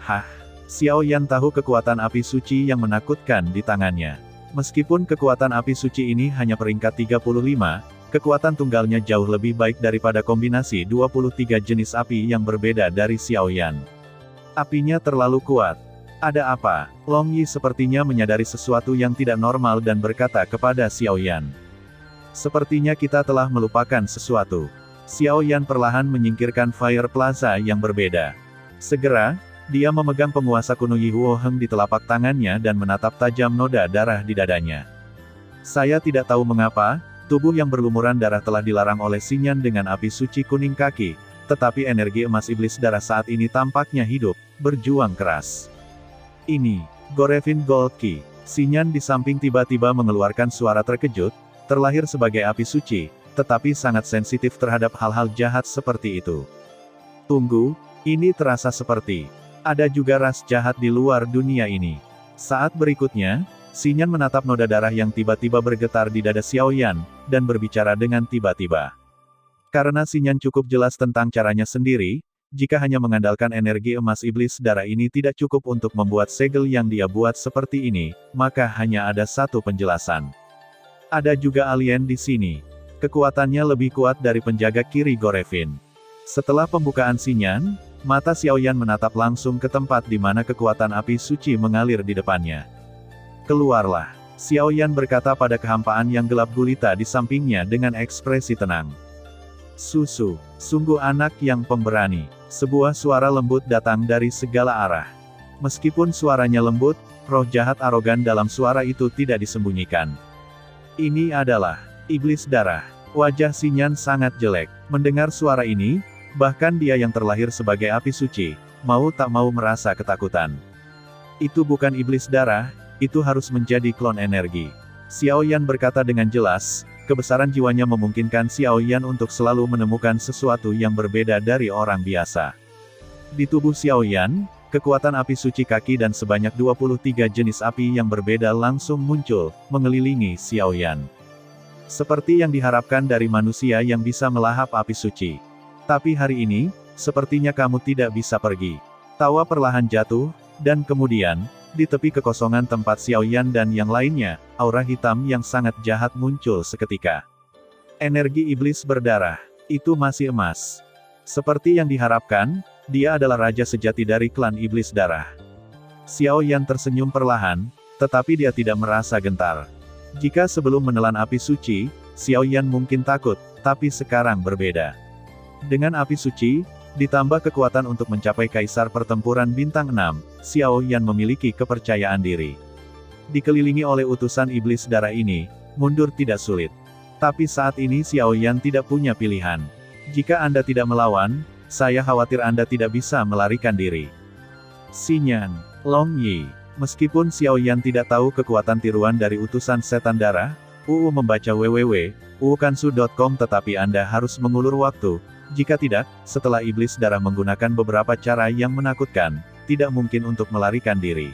Hah? Xiao Yan tahu kekuatan api suci yang menakutkan di tangannya. Meskipun kekuatan api suci ini hanya peringkat 35, kekuatan tunggalnya jauh lebih baik daripada kombinasi 23 jenis api yang berbeda dari Xiao Yan. Apinya terlalu kuat. Ada apa? Long Yi sepertinya menyadari sesuatu yang tidak normal dan berkata kepada Xiao Yan. Sepertinya kita telah melupakan sesuatu. Xiao Yan perlahan menyingkirkan Fire Plaza yang berbeda. Segera, dia memegang penguasa kuno Yi Huo Heng di telapak tangannya dan menatap tajam noda darah di dadanya. Saya tidak tahu mengapa, tubuh yang berlumuran darah telah dilarang oleh Xinyan dengan api suci kuning kaki, tetapi energi emas iblis darah saat ini tampaknya hidup, berjuang keras. Ini, Gorevin Gold Ki. Xinyan di samping tiba-tiba mengeluarkan suara terkejut, terlahir sebagai api suci, tetapi sangat sensitif terhadap hal-hal jahat seperti itu. Tunggu, ini terasa seperti ada juga ras jahat di luar dunia ini. Saat berikutnya, Xinyan menatap noda darah yang tiba-tiba bergetar di dada Xiao Yan, dan berbicara dengan tiba-tiba. Karena Xinyan cukup jelas tentang caranya sendiri, jika hanya mengandalkan energi emas iblis darah ini tidak cukup untuk membuat segel yang dia buat seperti ini, maka hanya ada satu penjelasan. Ada juga alien di sini. Kekuatannya lebih kuat dari penjaga kiri Gorevin. Setelah pembukaan Xinyan, mata Xiao Yan menatap langsung ke tempat di mana kekuatan api suci mengalir di depannya. Keluarlah. Xiao Yan berkata pada kehampaan yang gelap gulita di sampingnya dengan ekspresi tenang. Susu, sungguh anak yang pemberani. Sebuah suara lembut datang dari segala arah. Meskipun suaranya lembut, roh jahat arogan dalam suara itu tidak disembunyikan. Ini adalah iblis darah. Wajah Xinyan sangat jelek. Mendengar suara ini, bahkan dia yang terlahir sebagai api suci, mau tak mau merasa ketakutan. Itu bukan iblis darah, itu harus menjadi klon energi. Xiao Yan berkata dengan jelas, kebesaran jiwanya memungkinkan Xiao Yan untuk selalu menemukan sesuatu yang berbeda dari orang biasa. Di tubuh Xiao Yan, kekuatan api suci kaki dan sebanyak 23 jenis api yang berbeda langsung muncul, mengelilingi Xiao Yan. Seperti yang diharapkan dari manusia yang bisa melahap api suci. Tapi hari ini, sepertinya kamu tidak bisa pergi. Tawa perlahan jatuh, dan kemudian, di tepi kekosongan tempat Xiao Yan dan yang lainnya, aura hitam yang sangat jahat muncul seketika. Energi iblis berdarah. Itu masih emas. Seperti yang diharapkan, dia adalah raja sejati dari klan iblis darah. Xiao Yan tersenyum perlahan, tetapi dia tidak merasa gentar. Jika sebelum menelan api suci, Xiao Yan mungkin takut, tapi sekarang berbeda. Dengan api suci, ditambah kekuatan untuk mencapai kaisar pertempuran bintang 6, Xiao Yan memiliki kepercayaan diri. Dikelilingi oleh utusan iblis darah ini, mundur tidak sulit. Tapi saat ini Xiao Yan tidak punya pilihan. Jika Anda tidak melawan, saya khawatir Anda tidak bisa melarikan diri. Xinyan, Long Yi. Meskipun Xiao Yan tidak tahu kekuatan tiruan dari utusan setan darah, membaca www.uukansu.com tetapi Anda harus mengulur waktu. Jika tidak, setelah iblis darah menggunakan beberapa cara yang menakutkan, tidak mungkin untuk melarikan diri.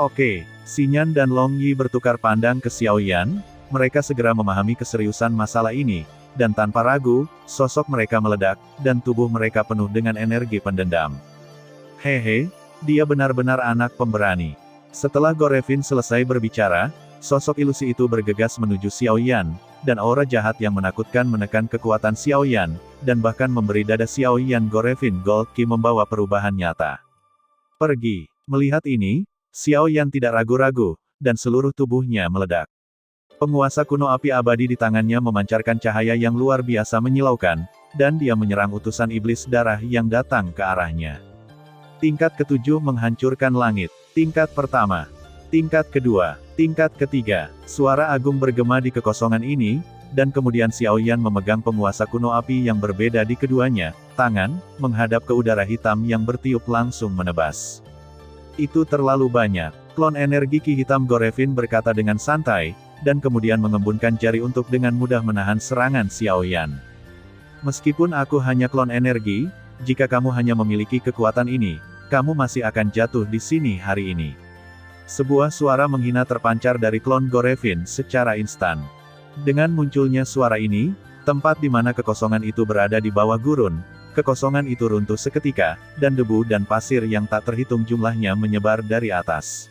Oke, Xinyan dan Long Yi bertukar pandang ke Xiao Yan, mereka segera memahami keseriusan masalah ini, dan tanpa ragu, sosok mereka meledak, dan tubuh mereka penuh dengan energi pendendam. Hehe, dia benar-benar anak pemberani. Setelah Gorevin selesai berbicara, sosok ilusi itu bergegas menuju Xiao Yan, dan aura jahat yang menakutkan menekan kekuatan Xiao Yan, dan bahkan memberi dada Xiao Yan Gorevin Gold Ki membawa perubahan nyata. Pergi. Melihat ini, Xiao Yan tidak ragu-ragu, dan seluruh tubuhnya meledak. Penguasa kuno api abadi di tangannya memancarkan cahaya yang luar biasa menyilaukan, dan dia menyerang utusan iblis darah yang datang ke arahnya. Tingkat ke-7 menghancurkan langit. Tingkat pertama. Tingkat kedua. Tingkat ketiga. Suara agung bergema di kekosongan ini, dan kemudian Xiao Yan memegang penguasa kuno api yang berbeda di keduanya, tangan, menghadap ke udara hitam yang bertiup langsung menebas. Itu terlalu banyak. Klon energi Ki hitam Gorevin berkata dengan santai, dan kemudian mengembunkan jari untuk dengan mudah menahan serangan Xiao Yan. Meskipun aku hanya klon energi, jika kamu hanya memiliki kekuatan ini, kamu masih akan jatuh di sini hari ini. Sebuah suara menghina terpancar dari klon Gorevin secara instan. Dengan munculnya suara ini, tempat di mana kekosongan itu berada di bawah gurun, kekosongan itu runtuh seketika, dan debu dan pasir yang tak terhitung jumlahnya menyebar dari atas.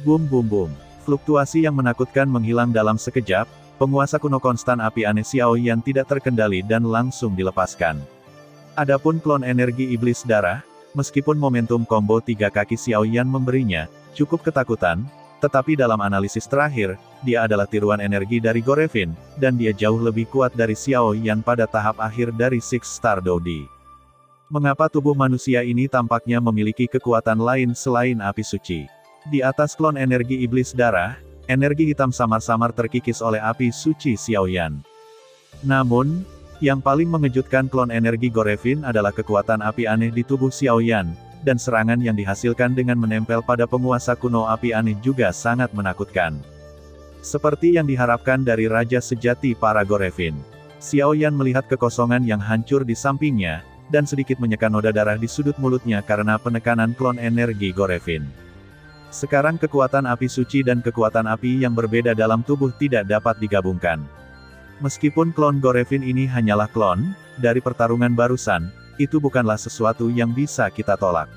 Bum bum bum. Fluktuasi yang menakutkan menghilang dalam sekejap, penguasa kuno konstan api aneh Xiao Yan tidak terkendali dan langsung dilepaskan. Adapun klon energi iblis darah, meskipun momentum combo tiga kaki Xiao Yan memberinya cukup ketakutan, tetapi dalam analisis terakhir, dia adalah tiruan energi dari Gorevin, dan dia jauh lebih kuat dari Xiao Yan pada tahap akhir dari Six Star Dodi. Mengapa tubuh manusia ini tampaknya memiliki kekuatan lain selain api suci? Di atas klon energi iblis darah, energi hitam samar-samar terkikis oleh api suci Xiao Yan. Namun, yang paling mengejutkan klon energi Gorevin adalah kekuatan api aneh di tubuh Xiao Yan, dan serangan yang dihasilkan dengan menempel pada penguasa kuno api aneh juga sangat menakutkan. Seperti yang diharapkan dari Raja Sejati para Gorevin. Xiao Yan melihat kekosongan yang hancur di sampingnya, dan sedikit menyekan noda darah di sudut mulutnya karena penekanan klon energi Gorevin. Sekarang kekuatan api suci dan kekuatan api yang berbeda dalam tubuh tidak dapat digabungkan. Meskipun klon Gorevin ini hanyalah klon, dari pertarungan barusan, itu bukanlah sesuatu yang bisa kita tolak.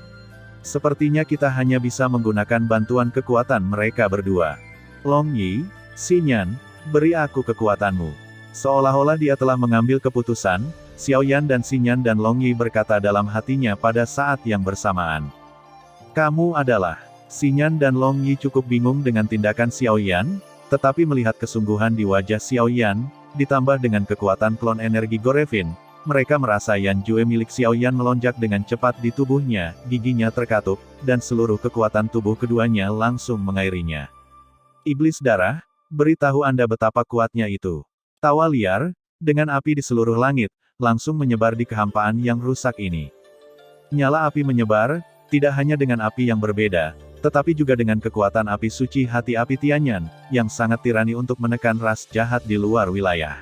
Sepertinya kita hanya bisa menggunakan bantuan kekuatan mereka berdua. Long Yi, Xinyan, beri aku kekuatanmu. Seolah-olah dia telah mengambil keputusan, Xiao Yan dan Xinyan dan Long Yi berkata dalam hatinya pada saat yang bersamaan. Kamu adalah. Xinyan dan Long Yi cukup bingung dengan tindakan Xiao Yan, tetapi melihat kesungguhan di wajah Xiao Yan, ditambah dengan kekuatan klon energi Gorevin, mereka merasa Yan Jue milik Xiao Yan melonjak dengan cepat di tubuhnya, giginya terkatup, dan seluruh kekuatan tubuh keduanya langsung mengairinya. Iblis darah, beritahu Anda betapa kuatnya itu. Tawa liar, dengan api di seluruh langit, langsung menyebar di kehampaan yang rusak ini. Nyala api menyebar, tidak hanya dengan api yang berbeda, tetapi juga dengan kekuatan api suci hati api Tianyan, yang sangat tirani untuk menekan ras jahat di luar wilayah.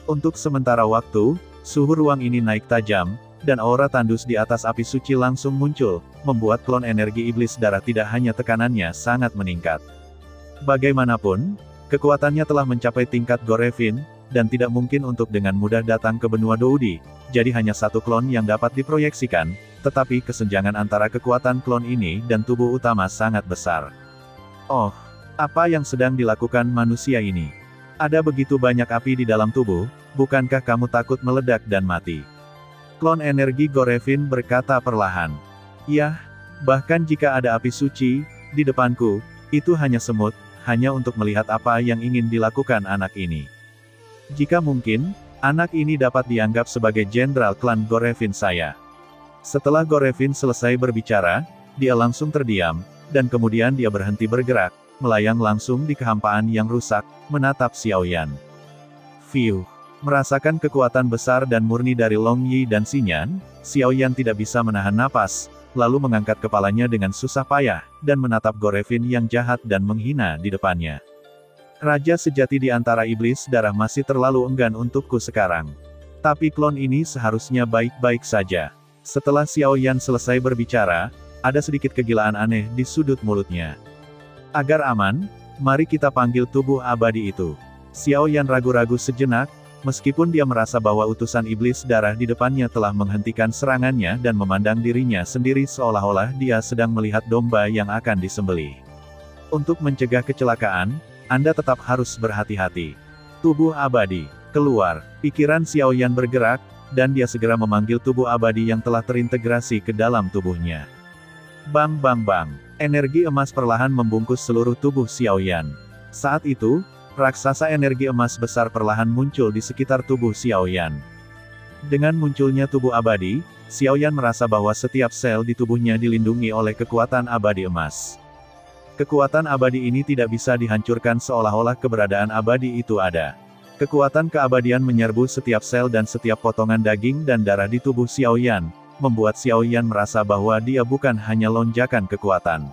Untuk sementara waktu, suhu ruang ini naik tajam, dan aura tandus di atas api suci langsung muncul, membuat klon energi iblis darah tidak hanya tekanannya sangat meningkat. Bagaimanapun, kekuatannya telah mencapai tingkat Gorevin, dan tidak mungkin untuk dengan mudah datang ke benua Doudi, jadi hanya satu klon yang dapat diproyeksikan, tetapi kesenjangan antara kekuatan klon ini dan tubuh utama sangat besar. Oh, apa yang sedang dilakukan manusia ini? Ada begitu banyak api di dalam tubuh, bukankah kamu takut meledak dan mati? Klon energi Gorevin berkata perlahan. Ya, bahkan jika ada api suci di depanku, itu hanya semut, hanya untuk melihat apa yang ingin dilakukan anak ini. Jika mungkin, anak ini dapat dianggap sebagai jenderal klan Gorevin saya. Setelah Gorevin selesai berbicara, dia langsung terdiam, dan kemudian dia berhenti bergerak, melayang langsung di kehampaan yang rusak, menatap Xiao Yan. Fiu. Merasakan kekuatan besar dan murni dari Long Yi dan Xinyan, Xiao Yan tidak bisa menahan napas, lalu mengangkat kepalanya dengan susah payah, dan menatap Gorevin yang jahat dan menghina di depannya. Raja sejati di antara iblis darah masih terlalu enggan untukku sekarang. Tapi klon ini seharusnya baik-baik saja. Setelah Xiao Yan selesai berbicara, ada sedikit kegilaan aneh di sudut mulutnya. Agar aman, mari kita panggil tubuh abadi itu. Xiao Yan ragu-ragu sejenak, meskipun dia merasa bahwa utusan iblis darah di depannya telah menghentikan serangannya dan memandang dirinya sendiri seolah-olah dia sedang melihat domba yang akan disembelih. Untuk mencegah kecelakaan, Anda tetap harus berhati-hati. Tubuh abadi, keluar. Pikiran Xiao Yan bergerak, dan dia segera memanggil tubuh abadi yang telah terintegrasi ke dalam tubuhnya. Bang bang bang. Energi emas perlahan membungkus seluruh tubuh Xiao Yan. Saat itu, raksasa energi emas besar perlahan muncul di sekitar tubuh Xiao Yan. Dengan munculnya tubuh abadi, Xiao Yan merasa bahwa setiap sel di tubuhnya dilindungi oleh kekuatan abadi emas. Kekuatan abadi ini tidak bisa dihancurkan seolah-olah keberadaan abadi itu ada. Kekuatan keabadian menyerbu setiap sel dan setiap potongan daging dan darah di tubuh Xiao Yan, membuat Xiao Yan merasa bahwa dia bukan hanya lonjakan kekuatan.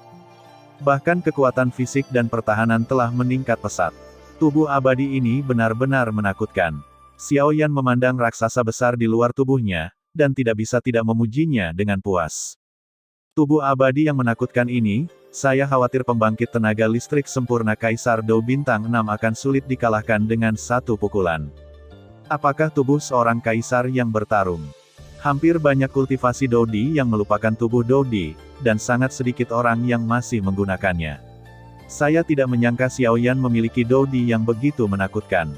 Bahkan kekuatan fisik dan pertahanan telah meningkat pesat. Tubuh abadi ini benar-benar menakutkan. Xiao Yan memandang raksasa besar di luar tubuhnya, dan tidak bisa tidak memujinya dengan puas. Tubuh abadi yang menakutkan ini, saya khawatir pembangkit tenaga listrik sempurna Kaisar Dou Bintang 6 akan sulit dikalahkan dengan satu pukulan. Apakah tubuh seorang kaisar yang bertarung? Hampir banyak kultivasi Dodi yang melupakan tubuh Dodi, dan sangat sedikit orang yang masih menggunakannya. Saya tidak menyangka Xiaoyan memiliki Dodi yang begitu menakutkan.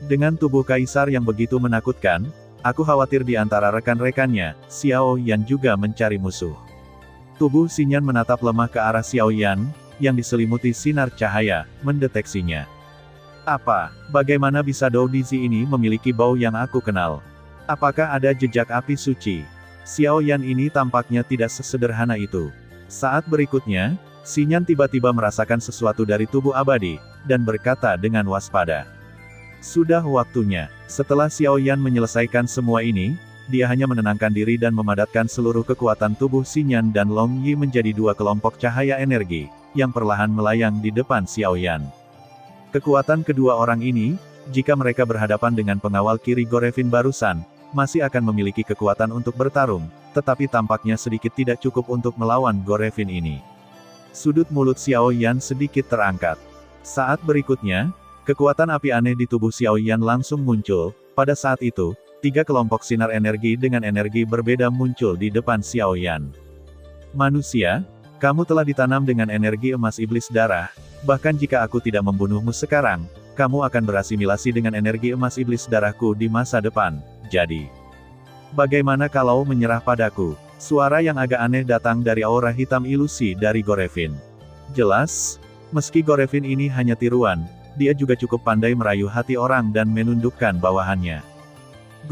Dengan tubuh kaisar yang begitu menakutkan, aku khawatir di antara rekan-rekannya, Xiaoyan juga mencari musuh. Tubuh Xinyan menatap lemah ke arah Xiaoyan, yang diselimuti sinar cahaya, mendeteksinya. Apa? Bagaimana bisa Dodi Zi ini memiliki bau yang aku kenal? Apakah ada jejak api suci? Xiaoyan ini tampaknya tidak sesederhana itu. Saat berikutnya, Xinyan tiba-tiba merasakan sesuatu dari tubuh abadi, dan berkata dengan waspada. Sudah waktunya. Setelah Xiaoyan menyelesaikan semua ini, dia hanya menenangkan diri dan memadatkan seluruh kekuatan tubuh Xinyan dan Long Yi menjadi dua kelompok cahaya energi, yang perlahan melayang di depan Xiaoyan. Kekuatan kedua orang ini, jika mereka berhadapan dengan pengawal kiri Gorevin barusan, masih akan memiliki kekuatan untuk bertarung, tetapi tampaknya sedikit tidak cukup untuk melawan Gorevin ini. Sudut mulut Xiaoyan sedikit terangkat. Saat berikutnya, kekuatan api aneh di tubuh Xiaoyan langsung muncul. Pada saat itu, tiga kelompok sinar energi dengan energi berbeda muncul di depan Xiaoyan. Manusia, kamu telah ditanam dengan energi emas iblis darah, bahkan jika aku tidak membunuhmu sekarang, kamu akan berasimilasi dengan energi emas iblis darahku di masa depan. Jadi, bagaimana kalau menyerah padaku? Suara yang agak aneh datang dari aura hitam ilusi dari Gorevin. Jelas, meski Gorevin ini hanya tiruan, dia juga cukup pandai merayu hati orang dan menundukkan bawahannya.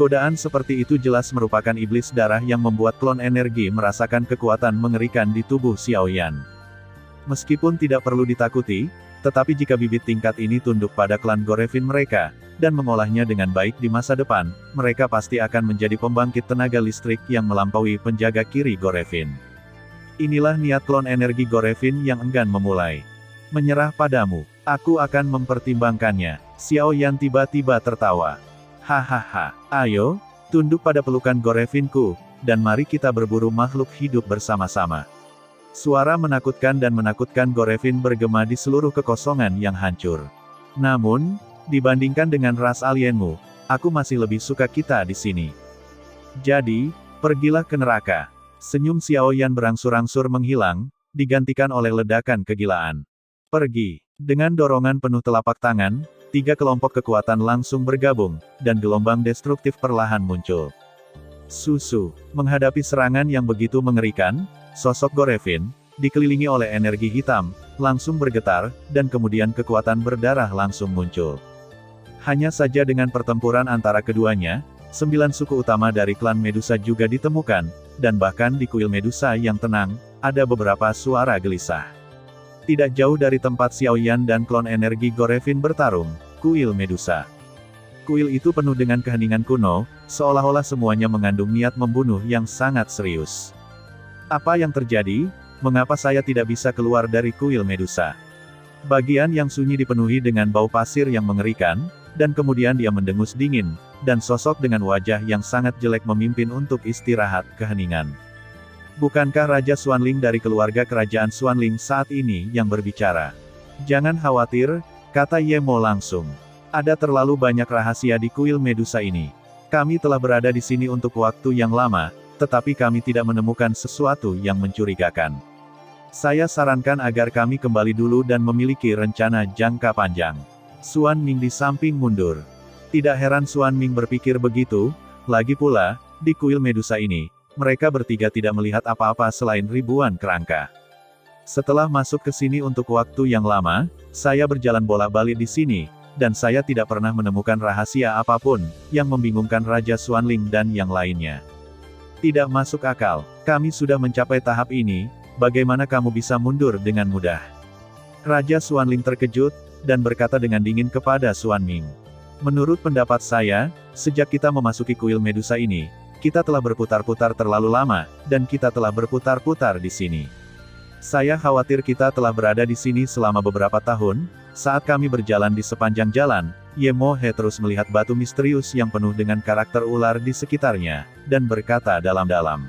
Godaan seperti itu jelas merupakan iblis darah yang membuat klon energi merasakan kekuatan mengerikan di tubuh Xiaoyan. Meskipun tidak perlu ditakuti, tetapi jika bibit tingkat ini tunduk pada klan Gorevin mereka, dan mengolahnya dengan baik di masa depan, mereka pasti akan menjadi pembangkit tenaga listrik yang melampaui penjaga kiri Gorevin. Inilah niat klon energi Gorevin yang enggan memulai. Menyerah padamu, aku akan mempertimbangkannya. Xiaoyan tiba-tiba tertawa. Hahaha, ayo, tunduk pada pelukan Gorevinku, dan mari kita berburu makhluk hidup bersama-sama. Suara menakutkan dan menakutkan Gorevin bergema di seluruh kekosongan yang hancur. Namun, dibandingkan dengan ras alienmu, aku masih lebih suka kita di sini. Jadi, pergilah ke neraka. Senyum Xiaoyan berangsur-angsur menghilang, digantikan oleh ledakan kegilaan. Pergi. Dengan dorongan penuh telapak tangan, tiga kelompok kekuatan langsung bergabung, dan gelombang destruktif perlahan muncul. Susu. Menghadapi serangan yang begitu mengerikan, sosok Gorevin, dikelilingi oleh energi hitam, langsung bergetar, dan kemudian kekuatan berdarah langsung muncul. Hanya saja dengan pertempuran antara keduanya, 9 suku utama dari klan Medusa juga ditemukan, dan bahkan di kuil Medusa yang tenang, ada beberapa suara gelisah. Tidak jauh dari tempat Xiaoyan dan klon energi Gorevin bertarung, kuil Medusa. Kuil itu penuh dengan keheningan kuno, seolah-olah semuanya mengandung niat membunuh yang sangat serius. Apa yang terjadi? Mengapa saya tidak bisa keluar dari kuil Medusa? Bagian yang sunyi dipenuhi dengan bau pasir yang mengerikan, dan kemudian dia mendengus dingin, dan sosok dengan wajah yang sangat jelek memimpin untuk istirahat keheningan. Bukankah Raja Xuanling dari keluarga kerajaan Xuanling saat ini yang berbicara? Jangan khawatir, kata Ye Mo langsung. Ada terlalu banyak rahasia di kuil Medusa ini. Kami telah berada di sini untuk waktu yang lama, tetapi kami tidak menemukan sesuatu yang mencurigakan. Saya sarankan agar kami kembali dulu dan memiliki rencana jangka panjang. Xuan Ming di samping mundur. Tidak heran Xuan Ming berpikir begitu, lagi pula, di kuil Medusa ini, mereka bertiga tidak melihat apa-apa selain ribuan kerangka. Setelah masuk ke sini untuk waktu yang lama, saya berjalan bolak-balik di sini, dan saya tidak pernah menemukan rahasia apapun, yang membingungkan Raja Xuanling dan yang lainnya. Tidak masuk akal, kami sudah mencapai tahap ini, bagaimana kamu bisa mundur dengan mudah? Raja Xuanling terkejut, dan berkata dengan dingin kepada Xuan Ming. Menurut pendapat saya, sejak kita memasuki kuil Medusa ini, kita telah berputar-putar terlalu lama, dan kita telah berputar-putar di sini. Saya khawatir kita telah berada di sini selama beberapa tahun. Saat kami berjalan di sepanjang jalan, Ye Mo He terus melihat batu misterius yang penuh dengan karakter ular di sekitarnya, dan berkata dalam-dalam.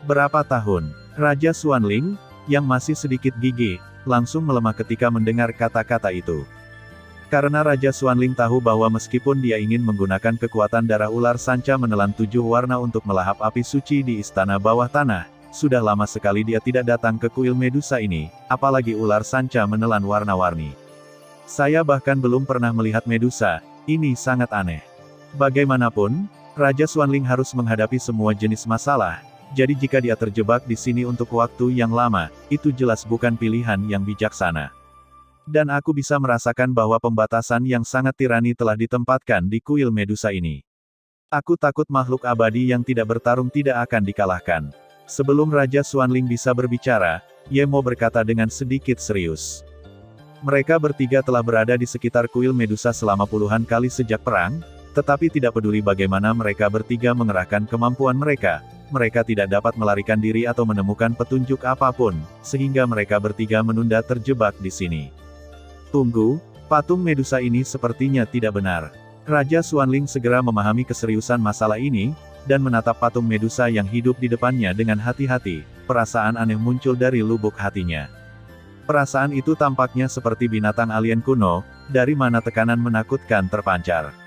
Berapa tahun? Raja Xuanling, yang masih sedikit gigih, langsung melemah ketika mendengar kata-kata itu. Karena Raja Xuanling tahu bahwa meskipun dia ingin menggunakan kekuatan darah ular sanca menelan 7 warna untuk melahap api suci di istana bawah tanah, sudah lama sekali dia tidak datang ke kuil Medusa ini, apalagi ular sanca menelan warna-warni. Saya bahkan belum pernah melihat Medusa, ini sangat aneh. Bagaimanapun, Raja Xuanling harus menghadapi semua jenis masalah, jadi jika dia terjebak di sini untuk waktu yang lama, itu jelas bukan pilihan yang bijaksana. Dan aku bisa merasakan bahwa pembatasan yang sangat tirani telah ditempatkan di kuil Medusa ini. Aku takut makhluk abadi yang tidak bertarung tidak akan dikalahkan. Sebelum Raja Xuanling bisa berbicara, Ye Mo berkata dengan sedikit serius. Mereka bertiga telah berada di sekitar kuil Medusa selama puluhan kali sejak perang, tetapi tidak peduli bagaimana mereka bertiga mengerahkan kemampuan mereka, mereka tidak dapat melarikan diri atau menemukan petunjuk apapun, sehingga mereka bertiga menunda terjebak di sini. Tunggu, patung Medusa ini sepertinya tidak benar. Raja Xuanling segera memahami keseriusan masalah ini, dan menatap patung Medusa yang hidup di depannya dengan hati-hati. Perasaan aneh muncul dari lubuk hatinya. Perasaan itu tampaknya seperti binatang alien kuno, dari mana tekanan menakutkan terpancar.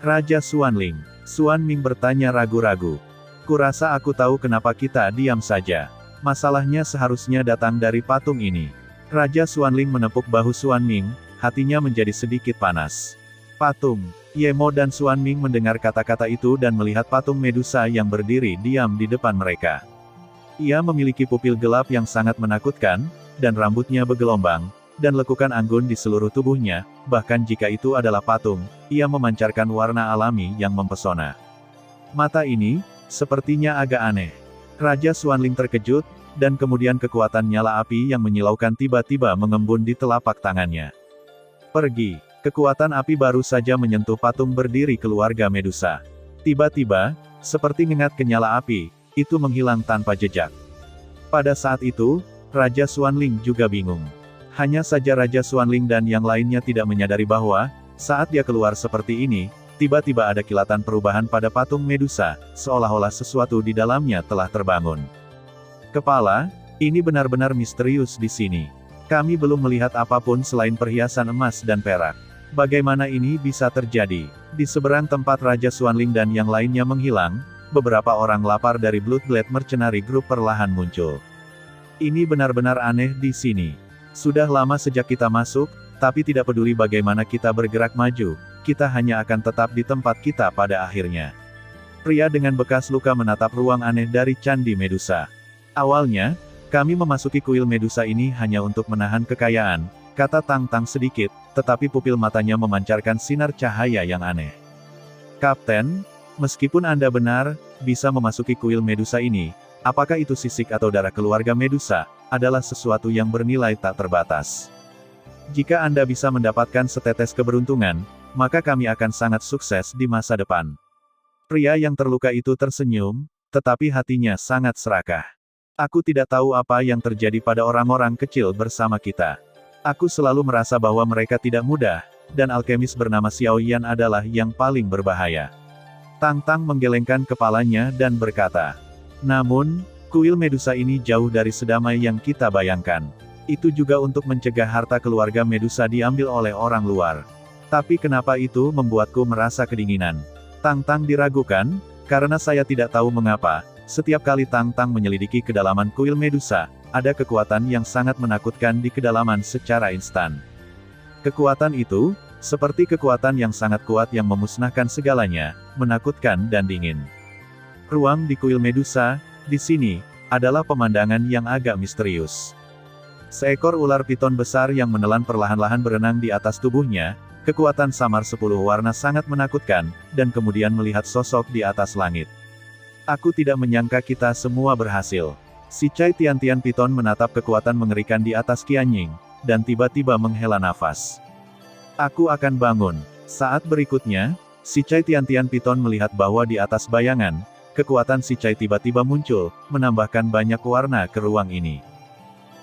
Raja Xuanling, Xuan Ming bertanya ragu-ragu. Kurasa aku tahu kenapa kita diam saja. Masalahnya seharusnya datang dari patung ini. Raja Xuanling menepuk bahu Xuan Ming, hatinya menjadi sedikit panas. Patung. Ye Mo dan Xuan Ming mendengar kata-kata itu dan melihat patung Medusa yang berdiri diam di depan mereka. Ia memiliki pupil gelap yang sangat menakutkan, dan rambutnya bergelombang, dan lekukan anggun di seluruh tubuhnya, bahkan jika itu adalah patung, ia memancarkan warna alami yang mempesona. Mata ini, sepertinya agak aneh. Raja Xuanling terkejut, dan kemudian kekuatan nyala api yang menyilaukan tiba-tiba mengembun di telapak tangannya. Pergi. Kekuatan api baru saja menyentuh patung berdiri keluarga Medusa. Tiba-tiba, seperti ngengat ke nyala api, itu menghilang tanpa jejak. Pada saat itu, Raja Xuanling juga bingung. Hanya saja Raja Xuanling dan yang lainnya tidak menyadari bahwa, saat dia keluar seperti ini, tiba-tiba ada kilatan perubahan pada patung Medusa, seolah-olah sesuatu di dalamnya telah terbangun. Kepala, ini benar-benar misterius di sini. Kami belum melihat apapun selain perhiasan emas dan perak. Bagaimana ini bisa terjadi? Di seberang tempat Raja Xuanling dan yang lainnya menghilang, beberapa orang lapar dari Bloodblade Mercenary Group perlahan muncul. Ini benar-benar aneh di sini. Sudah lama sejak kita masuk, tapi tidak peduli bagaimana kita bergerak maju, kita hanya akan tetap di tempat kita pada akhirnya. Pria dengan bekas luka menatap ruang aneh dari Candi Medusa. Awalnya, kami memasuki kuil Medusa ini hanya untuk menahan kekayaan, kata Tang Tang sedikit, tetapi pupil matanya memancarkan sinar cahaya yang aneh. Kapten, meskipun Anda benar, bisa memasuki kuil Medusa ini, apakah itu sisik atau darah keluarga Medusa, adalah sesuatu yang bernilai tak terbatas. Jika Anda bisa mendapatkan setetes keberuntungan, maka kami akan sangat sukses di masa depan. Pria yang terluka itu tersenyum, tetapi hatinya sangat serakah. Aku tidak tahu apa yang terjadi pada orang-orang kecil bersama kita. Aku selalu merasa bahwa mereka tidak mudah, dan alkemis bernama Xiao Yan adalah yang paling berbahaya. Tang Tang menggelengkan kepalanya dan berkata, namun, kuil Medusa ini jauh dari sedamai yang kita bayangkan. Itu juga untuk mencegah harta keluarga Medusa diambil oleh orang luar. Tapi kenapa itu membuatku merasa kedinginan? Tang Tang diragukan, karena saya tidak tahu mengapa. Setiap kali Tang Tang menyelidiki kedalaman kuil Medusa, ada kekuatan yang sangat menakutkan di kedalaman secara instan. Kekuatan itu, seperti kekuatan yang sangat kuat yang memusnahkan segalanya, menakutkan dan dingin. Ruang di kuil Medusa, di sini, adalah pemandangan yang agak misterius. Seekor ular piton besar yang menelan perlahan-lahan berenang di atas tubuhnya, kekuatan samar 10 warna sangat menakutkan, dan kemudian melihat sosok di atas langit. Aku tidak menyangka kita semua berhasil. Si Cai Tian-Tian Piton menatap kekuatan mengerikan di atas Qianying, dan tiba-tiba menghela nafas. Aku akan bangun. Saat berikutnya, si Cai Tian-Tian Piton melihat bahwa di atas bayangan, kekuatan si Cai tiba-tiba muncul, menambahkan banyak warna ke ruang ini.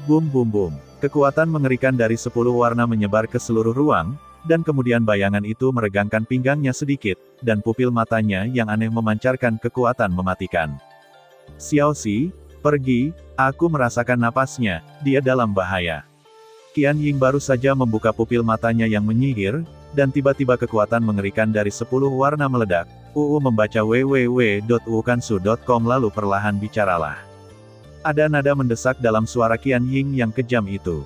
Bum bum bum. Kekuatan mengerikan dari 10 warna menyebar ke seluruh ruang, dan kemudian bayangan itu meregangkan pinggangnya sedikit, dan pupil matanya yang aneh memancarkan kekuatan mematikan. Xiao Xi, pergi, aku merasakan napasnya, dia dalam bahaya. Qian Ying baru saja membuka pupil matanya yang menyihir, dan tiba-tiba kekuatan mengerikan dari 10 warna meledak. Membaca www.wukansu.com lalu perlahan bicaralah. Ada nada mendesak dalam suara Qian Ying yang kejam itu.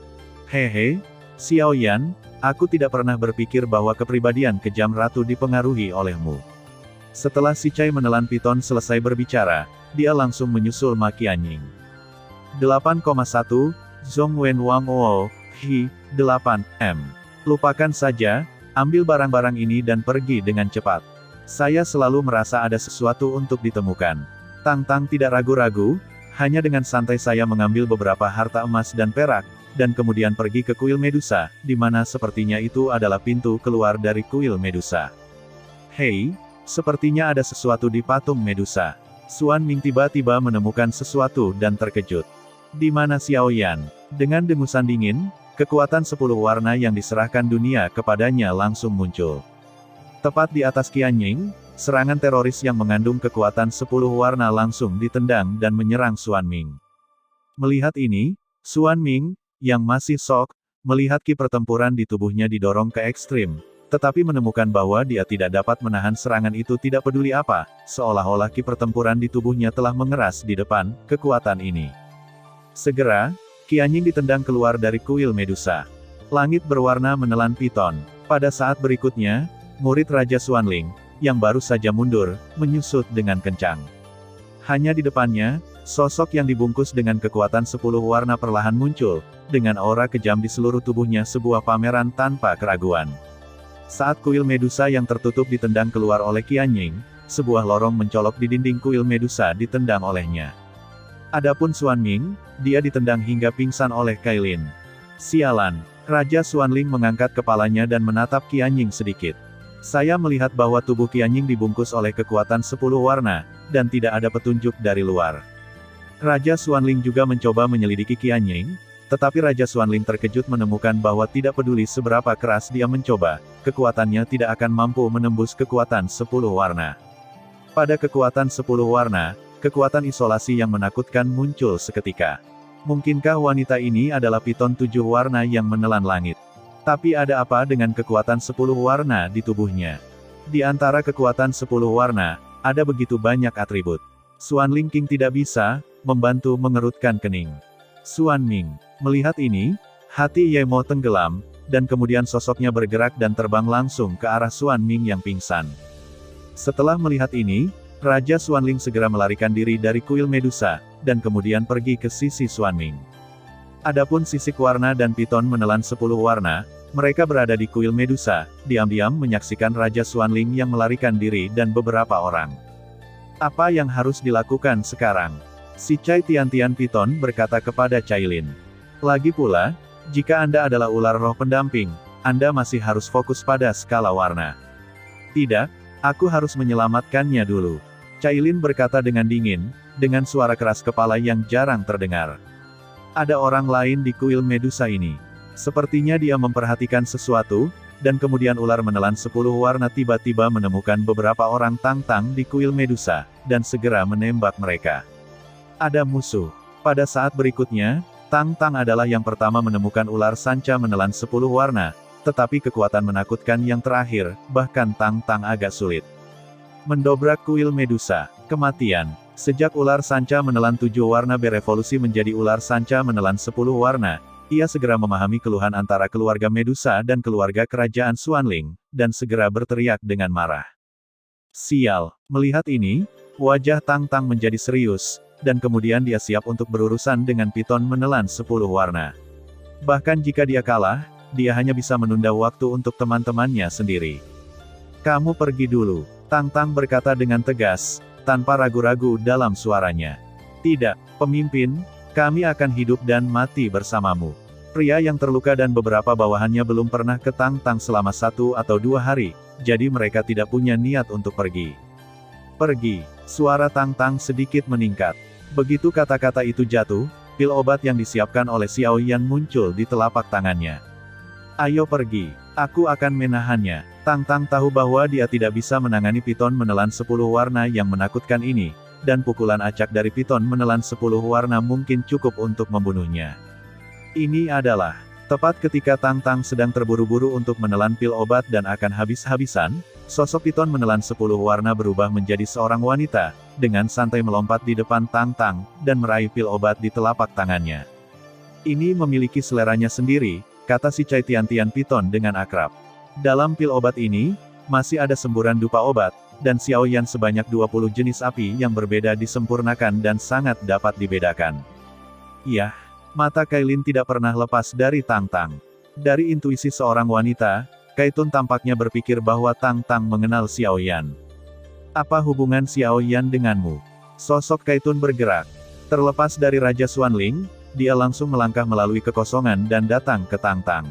Hehe, Xiao Yan, aku tidak pernah berpikir bahwa kepribadian kejam ratu dipengaruhi olehmu. Setelah si Cai menelan piton selesai berbicara, dia langsung menyusul Ma Qian Ying. 8,1, Zhongwen Wang Wo, Hi, 8, Lupakan saja, ambil barang-barang ini dan pergi dengan cepat. Saya selalu merasa ada sesuatu untuk ditemukan. Tang Tang tidak ragu-ragu, hanya dengan santai saya mengambil beberapa harta emas dan perak, dan kemudian pergi ke kuil Medusa, di mana sepertinya itu adalah pintu keluar dari kuil Medusa. Hei, sepertinya ada sesuatu di patung Medusa. Xuan Ming tiba-tiba menemukan sesuatu dan terkejut. Di mana Xiao Yan? Dengan dengusan dingin, kekuatan 10 warna yang diserahkan dunia kepadanya langsung muncul. Tepat di atas Qian Ying, serangan teroris yang mengandung kekuatan 10 warna langsung ditendang dan menyerang Xuan Ming. Melihat ini, Xuan Ming, yang masih shock, melihat ki pertempuran di tubuhnya didorong ke ekstrim, tetapi menemukan bahwa dia tidak dapat menahan serangan itu tidak peduli apa, seolah-olah ki pertempuran di tubuhnya telah mengeras di depan kekuatan ini. Segera, Qian Ying ditendang keluar dari kuil Medusa. Langit berwarna menelan piton. Pada saat berikutnya, murid Raja Xuanling, yang baru saja mundur, menyusut dengan kencang. Hanya di depannya, sosok yang dibungkus dengan kekuatan 10 warna perlahan muncul, dengan aura kejam di seluruh tubuhnya sebuah pameran tanpa keraguan. Saat kuil Medusa yang tertutup ditendang keluar oleh Qian Ying, sebuah lorong mencolok di dinding kuil Medusa ditendang olehnya. Adapun Xuan Ming, dia ditendang hingga pingsan oleh Kailin. Sialan, Raja Xuanling mengangkat kepalanya dan menatap Qian Ying sedikit. Saya melihat bahwa tubuh Qian Ying dibungkus oleh kekuatan 10 warna, dan tidak ada petunjuk dari luar. Raja Xuanling juga mencoba menyelidiki Qian Ying, tetapi Raja Xuanling terkejut menemukan bahwa tidak peduli seberapa keras dia mencoba, kekuatannya tidak akan mampu menembus kekuatan 10 warna. Pada kekuatan 10 warna, kekuatan isolasi yang menakutkan muncul seketika. Mungkinkah wanita ini adalah piton 7 warna yang menelan langit? Tapi ada apa dengan kekuatan 10 warna di tubuhnya? Di antara kekuatan 10 warna, ada begitu banyak atribut. Xuanling King tidak bisa membantu mengerutkan kening. Xuan Ming melihat ini, hati Yemo tenggelam, dan kemudian sosoknya bergerak dan terbang langsung ke arah Xuan Ming yang pingsan. Setelah melihat ini, Raja Xuanling segera melarikan diri dari kuil Medusa, dan kemudian pergi ke sisi Xuan Ming. Adapun sisik warna dan piton menelan 10 warna, mereka berada di kuil Medusa, diam-diam menyaksikan Raja Xuanling yang melarikan diri dan beberapa orang. Apa yang harus dilakukan sekarang? Si Cai Tian-Tian Piton berkata kepada Cailin. Lagi pula, jika Anda adalah ular roh pendamping, Anda masih harus fokus pada skala warna. Tidak, aku harus menyelamatkannya dulu. Cailin berkata dengan dingin, dengan suara keras kepala yang jarang terdengar. Ada orang lain di kuil Medusa ini. Sepertinya dia memperhatikan sesuatu, dan kemudian ular menelan 10 warna tiba-tiba menemukan beberapa orang Tang-Tang di kuil Medusa, dan segera menembak mereka. Ada musuh. Pada saat berikutnya, Tang-Tang adalah yang pertama menemukan ular sanca menelan 10 warna, tetapi kekuatan menakutkan yang terakhir, bahkan Tang-Tang agak sulit mendobrak kuil Medusa. Kematian. Sejak ular sanca menelan 7 warna berevolusi menjadi ular sanca menelan 10 warna, ia segera memahami keluhan antara keluarga Medusa dan keluarga kerajaan Xuanling, dan segera berteriak dengan marah. Sial. Melihat ini, wajah Tang-Tang menjadi serius, dan kemudian dia siap untuk berurusan dengan piton menelan 10 warna. Bahkan jika dia kalah, dia hanya bisa menunda waktu untuk teman-temannya sendiri. Kamu pergi dulu, Tang-Tang berkata dengan tegas, tanpa ragu-ragu dalam suaranya. Tidak, pemimpin, kami akan hidup dan mati bersamamu. Pria yang terluka dan beberapa bawahannya belum pernah ke Tang-Tang selama 1 atau 2 hari, jadi mereka tidak punya niat untuk pergi. Pergi, suara Tang-Tang sedikit meningkat. Begitu kata-kata itu jatuh, pil obat yang disiapkan oleh Xiao Yan muncul di telapak tangannya. Ayo pergi, aku akan menahannya. Tang-Tang tahu bahwa dia tidak bisa menangani piton menelan 10 warna yang menakutkan ini, dan pukulan acak dari piton menelan 10 warna mungkin cukup untuk membunuhnya. Ini adalah Tepat ketika Tang Tang sedang terburu-buru untuk menelan pil obat dan akan habis-habisan, sosok piton menelan 10 warna berubah menjadi seorang wanita, dengan santai melompat di depan Tang Tang, dan meraih pil obat di telapak tangannya. Ini memiliki seleranya sendiri, kata si Cai Tian Piton dengan akrab. Dalam pil obat ini, masih ada semburan dupa obat, dan Xiaoyan sebanyak 20 jenis api yang berbeda disempurnakan dan sangat dapat dibedakan. Yah, mata Kailin tidak pernah lepas dari Tang Tang. Dari intuisi seorang wanita, Kaitun tampaknya berpikir bahwa Tang Tang mengenal Xiaoyan. Apa hubungan Xiaoyan denganmu? Sosok Kaitun bergerak. Terlepas dari Raja Xuanling, dia langsung melangkah melalui kekosongan dan datang ke Tang Tang.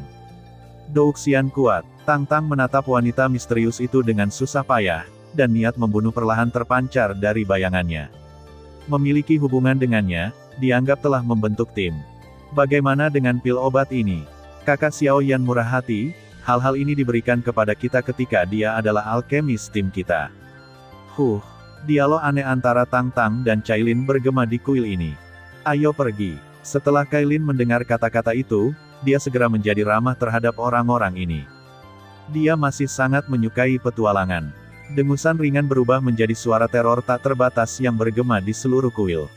Douxian kuat. Tang Tang menatap wanita misterius itu dengan susah payah, dan niat membunuh perlahan terpancar dari bayangannya. Memiliki hubungan dengannya, dianggap telah membentuk tim. Bagaimana dengan pil obat ini? Kakak Xiaoyan murah hati, hal-hal ini diberikan kepada kita ketika dia adalah alkemis tim kita. Dialog aneh antara Tang Tang dan Cailin bergema di kuil ini. Ayo pergi. Setelah Kailin mendengar kata-kata itu, dia segera menjadi ramah terhadap orang-orang ini. Dia masih sangat menyukai petualangan. Dengusan ringan berubah menjadi suara teror tak terbatas yang bergema di seluruh kuil.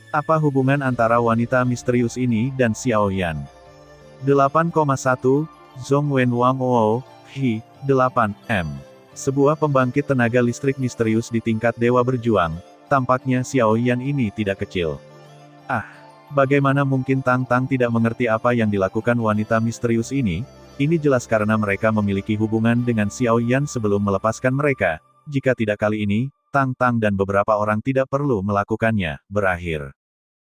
Apa hubungan antara wanita misterius ini dan Xiaoyan? 8,1, Zhongwen Wang Wo, Hi, 8M. Sebuah pembangkit tenaga listrik misterius di tingkat Dewa Berjuang, tampaknya Xiaoyan ini tidak kecil. Bagaimana mungkin Tang Tang tidak mengerti apa yang dilakukan wanita misterius ini? Ini jelas karena mereka memiliki hubungan dengan Xiaoyan sebelum melepaskan mereka. Jika tidak kali ini, Tang Tang dan beberapa orang tidak perlu melakukannya, berakhir.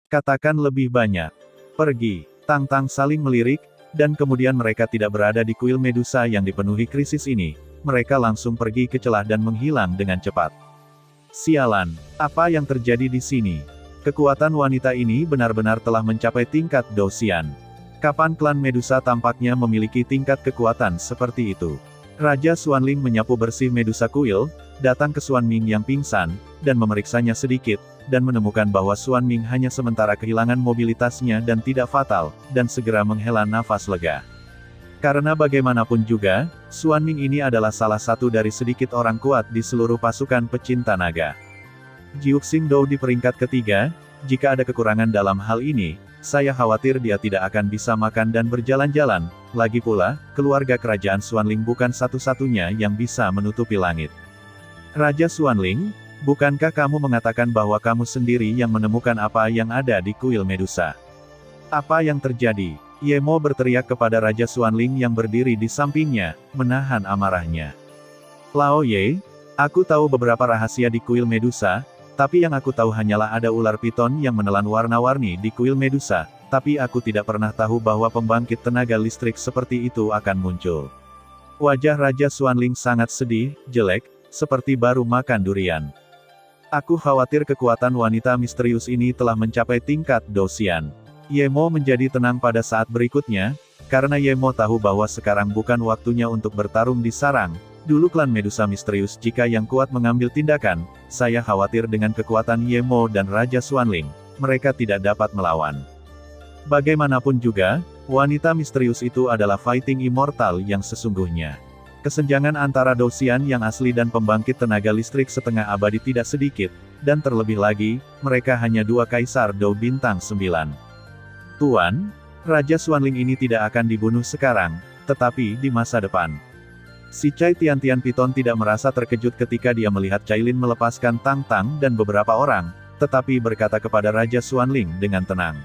Katakan lebih banyak. Pergi. Tang Tang saling melirik, dan kemudian mereka tidak berada di kuil Medusa yang dipenuhi krisis ini. Mereka langsung pergi ke celah dan menghilang dengan cepat. Sialan, apa yang terjadi di sini? Kekuatan wanita ini benar-benar telah mencapai tingkat Douxian. Kapan klan Medusa tampaknya memiliki tingkat kekuatan seperti itu? Raja Xuanling menyapu bersih Medusa kuil, datang ke Xuanming yang pingsan, dan memeriksanya sedikit, dan menemukan bahwa Xuanming hanya sementara kehilangan mobilitasnya dan tidak fatal, dan segera menghela nafas lega. Karena bagaimanapun juga, Xuanming ini adalah salah satu dari sedikit orang kuat di seluruh pasukan pecinta naga. Jiuxing Dou di peringkat ketiga, jika ada kekurangan dalam hal ini, saya khawatir dia tidak akan bisa makan dan berjalan-jalan, lagi pula, keluarga kerajaan Xuanling bukan satu-satunya yang bisa menutupi langit. Raja Xuanling, bukankah kamu mengatakan bahwa kamu sendiri yang menemukan apa yang ada di kuil Medusa? Apa yang terjadi? Ye Mo berteriak kepada Raja Xuanling yang berdiri di sampingnya, menahan amarahnya. Lao Ye, aku tahu beberapa rahasia di kuil Medusa, tapi yang aku tahu hanyalah ada ular piton yang menelan warna-warni di kuil Medusa, tapi aku tidak pernah tahu bahwa pembangkit tenaga listrik seperti itu akan muncul. Wajah Raja Xuanling sangat sedih, jelek, seperti baru makan durian. Aku khawatir kekuatan wanita misterius ini telah mencapai tingkat Douxian. Ye Mo menjadi tenang pada saat berikutnya, karena Ye Mo tahu bahwa sekarang bukan waktunya untuk bertarung di sarang. Dulu klan Medusa misterius jika yang kuat mengambil tindakan, saya khawatir dengan kekuatan Ye Mo dan Raja Xuanling, mereka tidak dapat melawan. Bagaimanapun juga, wanita misterius itu adalah fighting immortal yang sesungguhnya. Kesenjangan antara Douxian yang asli dan pembangkit tenaga listrik setengah abadi tidak sedikit, dan terlebih lagi, mereka hanya dua kaisar Dou bintang 9. Tuan, Raja Xuanling ini tidak akan dibunuh sekarang, tetapi di masa depan. Si Cai Tian Piton tidak merasa terkejut ketika dia melihat Cailin melepaskan Tang Tang dan beberapa orang, tetapi berkata kepada Raja Xuanling dengan tenang.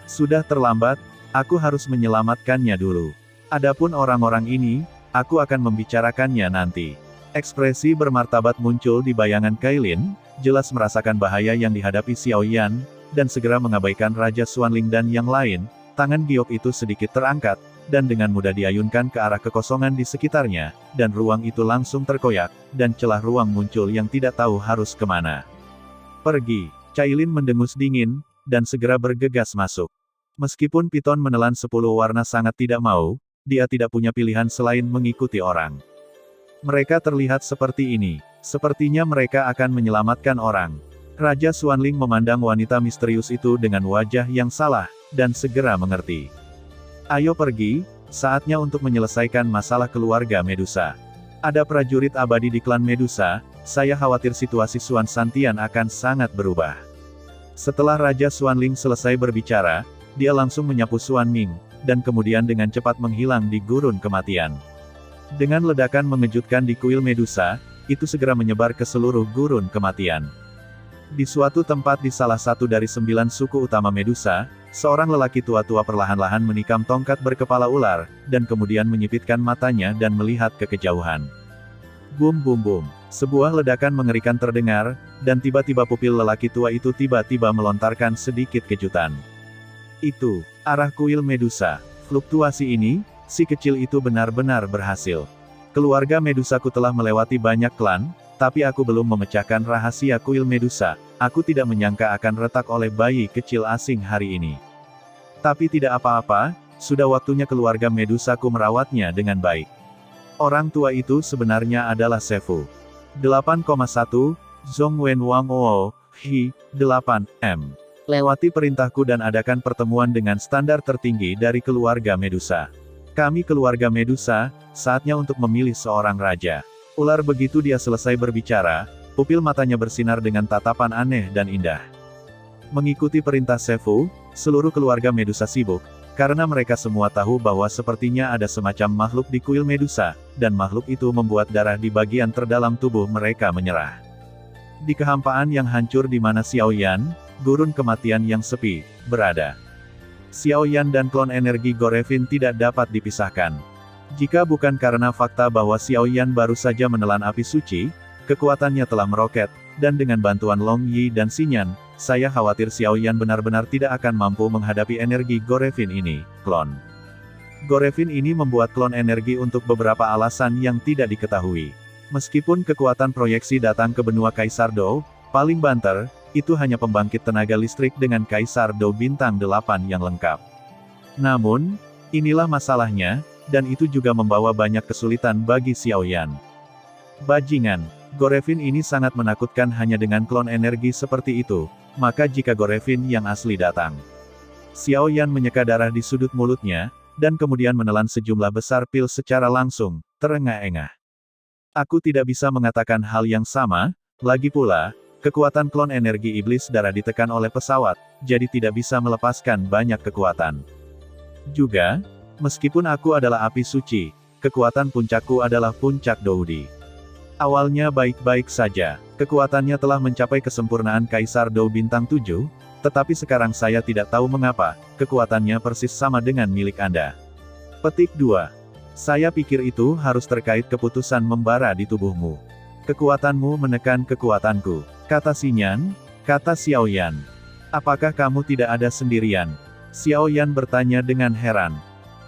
Sudah terlambat, aku harus menyelamatkannya dulu. Adapun orang-orang ini, aku akan membicarakannya nanti. Ekspresi bermartabat muncul di bayangan Cailin, jelas merasakan bahaya yang dihadapi Xiaoyan, dan segera mengabaikan Raja Xuanling dan yang lain. Tangan giok itu sedikit terangkat, dan dengan mudah diayunkan ke arah kekosongan di sekitarnya, dan ruang itu langsung terkoyak, dan celah ruang muncul yang tidak tahu harus kemana. Pergi. Cailin mendengus dingin, dan segera bergegas masuk. Meskipun Piton menelan 10 warna sangat tidak mau, dia tidak punya pilihan selain mengikuti orang. Mereka terlihat seperti ini. Sepertinya mereka akan menyelamatkan orang. Raja Xuanling memandang wanita misterius itu dengan wajah yang salah, dan segera mengerti. Ayo pergi, saatnya untuk menyelesaikan masalah keluarga Medusa. Ada prajurit abadi di klan Medusa, saya khawatir situasi Xuan Santian akan sangat berubah. Setelah Raja Xuanling selesai berbicara, dia langsung menyapu Xuan Ming, dan kemudian dengan cepat menghilang di gurun kematian. Dengan ledakan mengejutkan di kuil Medusa, itu segera menyebar ke seluruh gurun kematian. Di suatu tempat di salah satu dari 9 suku utama Medusa, seorang lelaki tua-tua perlahan-lahan menikam tongkat berkepala ular, dan kemudian menyipitkan matanya dan melihat ke kejauhan. Bum bum bum. Sebuah ledakan mengerikan terdengar, dan tiba-tiba pupil lelaki tua itu tiba-tiba melontarkan sedikit kejutan. Itu, arah kuil Medusa. Fluktuasi ini, si kecil itu benar-benar berhasil. Keluarga Medusaku telah melewati banyak klan, tapi aku belum memecahkan rahasia kuil Medusa. Aku tidak menyangka akan retak oleh bayi kecil asing hari ini. Tapi tidak apa-apa, sudah waktunya keluarga Medusaku merawatnya dengan baik. Orang tua itu sebenarnya adalah Sefu. 8,1, Zhongwen Wang Oo, Hi, 8M. Lewati perintahku dan adakan pertemuan dengan standar tertinggi dari keluarga Medusa. Kami keluarga Medusa, saatnya untuk memilih seorang raja. Ular begitu dia selesai berbicara, pupil matanya bersinar dengan tatapan aneh dan indah. Mengikuti perintah Sefu, seluruh keluarga Medusa sibuk, karena mereka semua tahu bahwa sepertinya ada semacam makhluk di kuil Medusa, dan makhluk itu membuat darah di bagian terdalam tubuh mereka menyerah. Di kehampaan yang hancur di mana Xiao Yan, gurun kematian yang sepi, berada. Xiao Yan dan klon energi Gorevin tidak dapat dipisahkan. Jika bukan karena fakta bahwa Xiao Yan baru saja menelan api suci, kekuatannya telah meroket, dan dengan bantuan Long Yi dan Xinyan, saya khawatir Xiao Yan benar-benar tidak akan mampu menghadapi energi Gorevin ini, klon. Gorevin ini membuat klon energi untuk beberapa alasan yang tidak diketahui. Meskipun kekuatan proyeksi datang ke benua Kaisar Dou, paling banter, itu hanya pembangkit tenaga listrik dengan Kaisar Dou bintang 8 yang lengkap. Namun, inilah masalahnya, dan itu juga membawa banyak kesulitan bagi Xiao Yan. Bajingan, Gorevin ini sangat menakutkan hanya dengan klon energi seperti itu, maka jika Gorevin yang asli datang. Xiao Yan menyeka darah di sudut mulutnya, dan kemudian menelan sejumlah besar pil secara langsung, terengah-engah. Aku tidak bisa mengatakan hal yang sama, lagi pula, kekuatan klon energi iblis darah ditekan oleh pesawat, jadi tidak bisa melepaskan banyak kekuatan. Juga, meskipun aku adalah api suci, kekuatan puncakku adalah puncak Doudi. Awalnya baik-baik saja, kekuatannya telah mencapai kesempurnaan Kaisar Dou bintang 7, tetapi sekarang saya tidak tahu mengapa, kekuatannya persis sama dengan milik Anda. Petik 2. Saya pikir itu harus terkait keputusan membara di tubuhmu. Kekuatanmu menekan kekuatanku, kata Xinyan, kata Xiao Yan. Apakah kamu tidak ada sendirian? Xiao Yan bertanya dengan heran.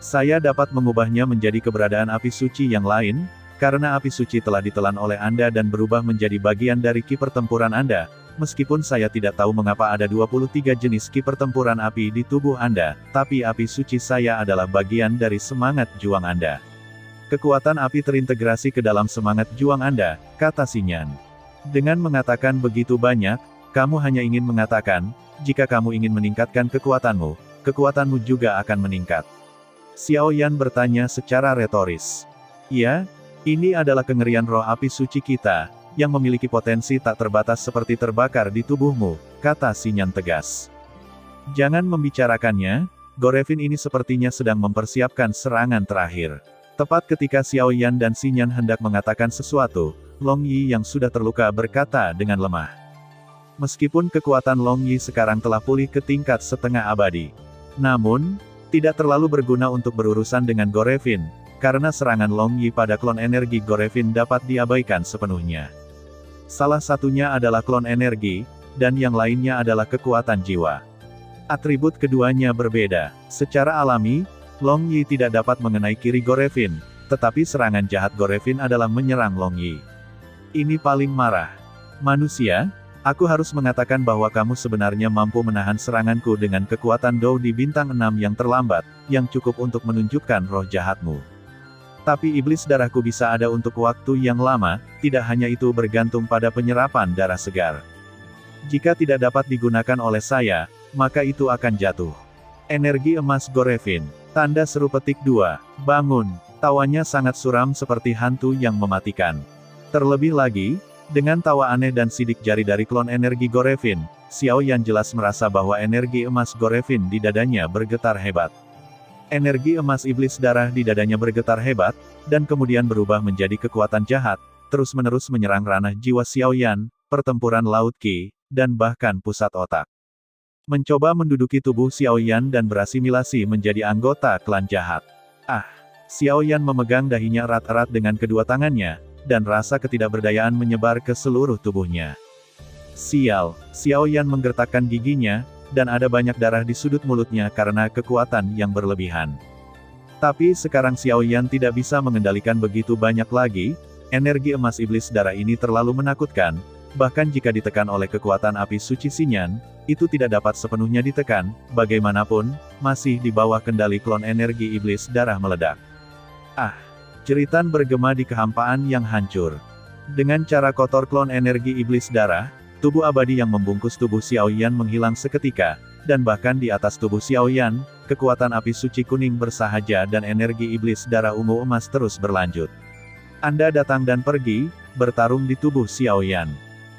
Saya dapat mengubahnya menjadi keberadaan api suci yang lain, karena api suci telah ditelan oleh Anda dan berubah menjadi bagian dari ki pertempuran Anda, meskipun saya tidak tahu mengapa ada 23 jenis ki pertempuran api di tubuh Anda, tapi api suci saya adalah bagian dari semangat juang Anda. Kekuatan api terintegrasi ke dalam semangat juang Anda, kata Xinyan. Dengan mengatakan begitu banyak, kamu hanya ingin mengatakan, jika kamu ingin meningkatkan kekuatanmu juga akan meningkat. Xiao Yan bertanya secara retoris. Ya, ini adalah kengerian roh api suci kita, yang memiliki potensi tak terbatas seperti terbakar di tubuhmu, kata Xinyan tegas. Jangan membicarakannya, Gorevin ini sepertinya sedang mempersiapkan serangan terakhir. Tepat ketika Xiao Yan dan Xinyan hendak mengatakan sesuatu, Long Yi yang sudah terluka berkata dengan lemah. Meskipun kekuatan Long Yi sekarang telah pulih ke tingkat setengah abadi. Namun, tidak terlalu berguna untuk berurusan dengan Gorevin, karena serangan Long Yi pada klon energi Gorevin dapat diabaikan sepenuhnya. Salah satunya adalah klon energi, dan yang lainnya adalah kekuatan jiwa. Atribut keduanya berbeda. Secara alami, Long Yi tidak dapat mengenai kiri Gorevin, tetapi serangan jahat Gorevin adalah menyerang Long Yi. Ini paling marah. Manusia, aku harus mengatakan bahwa kamu sebenarnya mampu menahan seranganku dengan kekuatan Dou di bintang 6 yang terlambat, yang cukup untuk menunjukkan roh jahatmu. Tapi iblis darahku bisa ada untuk waktu yang lama, tidak hanya itu bergantung pada penyerapan darah segar. Jika tidak dapat digunakan oleh saya, maka itu akan jatuh. Energi emas Gorevin. Tanda seru petik 2. Bangun. Tawanya sangat suram seperti hantu yang mematikan. Terlebih lagi, dengan tawa aneh dan sidik jari dari klon energi Gorevin, Xiao Yan jelas merasa bahwa energi emas Gorevin di dadanya bergetar hebat. Energi emas iblis darah di dadanya bergetar hebat, dan kemudian berubah menjadi kekuatan jahat, terus-menerus menyerang ranah jiwa Xiao Yan, pertempuran Laut Qi, dan bahkan pusat otak. Mencoba menduduki tubuh Xiao Yan dan berasimilasi menjadi anggota klan jahat. Xiao Yan memegang dahinya erat-erat dengan kedua tangannya, dan rasa ketidakberdayaan menyebar ke seluruh tubuhnya. Sial, Xiao Yan menggertakkan giginya, dan ada banyak darah di sudut mulutnya karena kekuatan yang berlebihan. Tapi sekarang Xiao Yan tidak bisa mengendalikan begitu banyak lagi, energi emas iblis darah ini terlalu menakutkan, bahkan jika ditekan oleh kekuatan api suci Xinyan, itu tidak dapat sepenuhnya ditekan, bagaimanapun, masih di bawah kendali klon energi iblis darah meledak. Jeritan bergema di kehampaan yang hancur. Dengan cara kotor klon energi iblis darah, tubuh abadi yang membungkus tubuh Xiao Yan menghilang seketika, dan bahkan di atas tubuh Xiao Yan, kekuatan api suci kuning bersahaja dan energi iblis darah ungu emas terus berlanjut. Anda datang dan pergi, bertarung di tubuh Xiao Yan.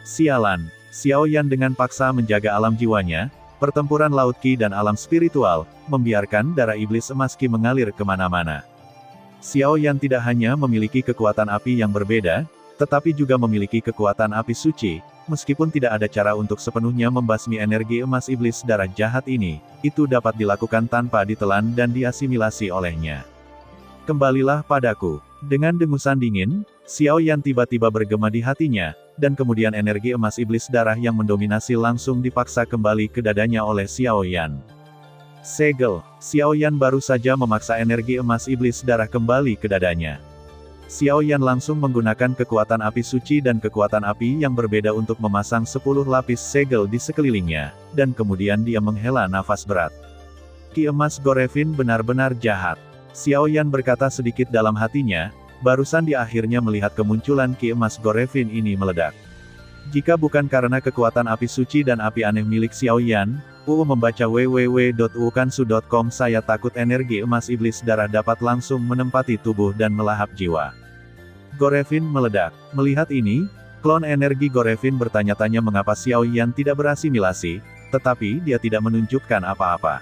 Sialan, Xiao Yan dengan paksa menjaga alam jiwanya, pertempuran Laut Qi dan alam spiritual, membiarkan darah iblis emas Qi mengalir kemana-mana. Xiao Yan tidak hanya memiliki kekuatan api yang berbeda, tetapi juga memiliki kekuatan api suci, meskipun tidak ada cara untuk sepenuhnya membasmi energi emas iblis darah jahat ini, itu dapat dilakukan tanpa ditelan dan diasimilasi olehnya. Kembalilah padaku. Dengan dengusan dingin, Xiao Yan tiba-tiba bergema di hatinya, dan kemudian energi emas iblis darah yang mendominasi langsung dipaksa kembali ke dadanya oleh Xiao Yan. Segel, Xiao Yan baru saja memaksa energi emas iblis darah kembali ke dadanya. Xiao Yan langsung menggunakan kekuatan api suci dan kekuatan api yang berbeda untuk memasang 10 lapis segel di sekelilingnya, dan kemudian dia menghela nafas berat. Ki emas Gorevin benar-benar jahat. Xiao Yan berkata sedikit dalam hatinya, barusan dia akhirnya melihat kemunculan Ki emas Gorevin ini meledak. Jika bukan karena kekuatan api suci dan api aneh milik Xiao Yan, membaca www.ukansu.com saya takut energi emas iblis darah dapat langsung menempati tubuh dan melahap jiwa. Gorevin meledak. Melihat ini, klon energi Gorevin bertanya-tanya mengapa Xiao Yan tidak berasimilasi, tetapi dia tidak menunjukkan apa-apa.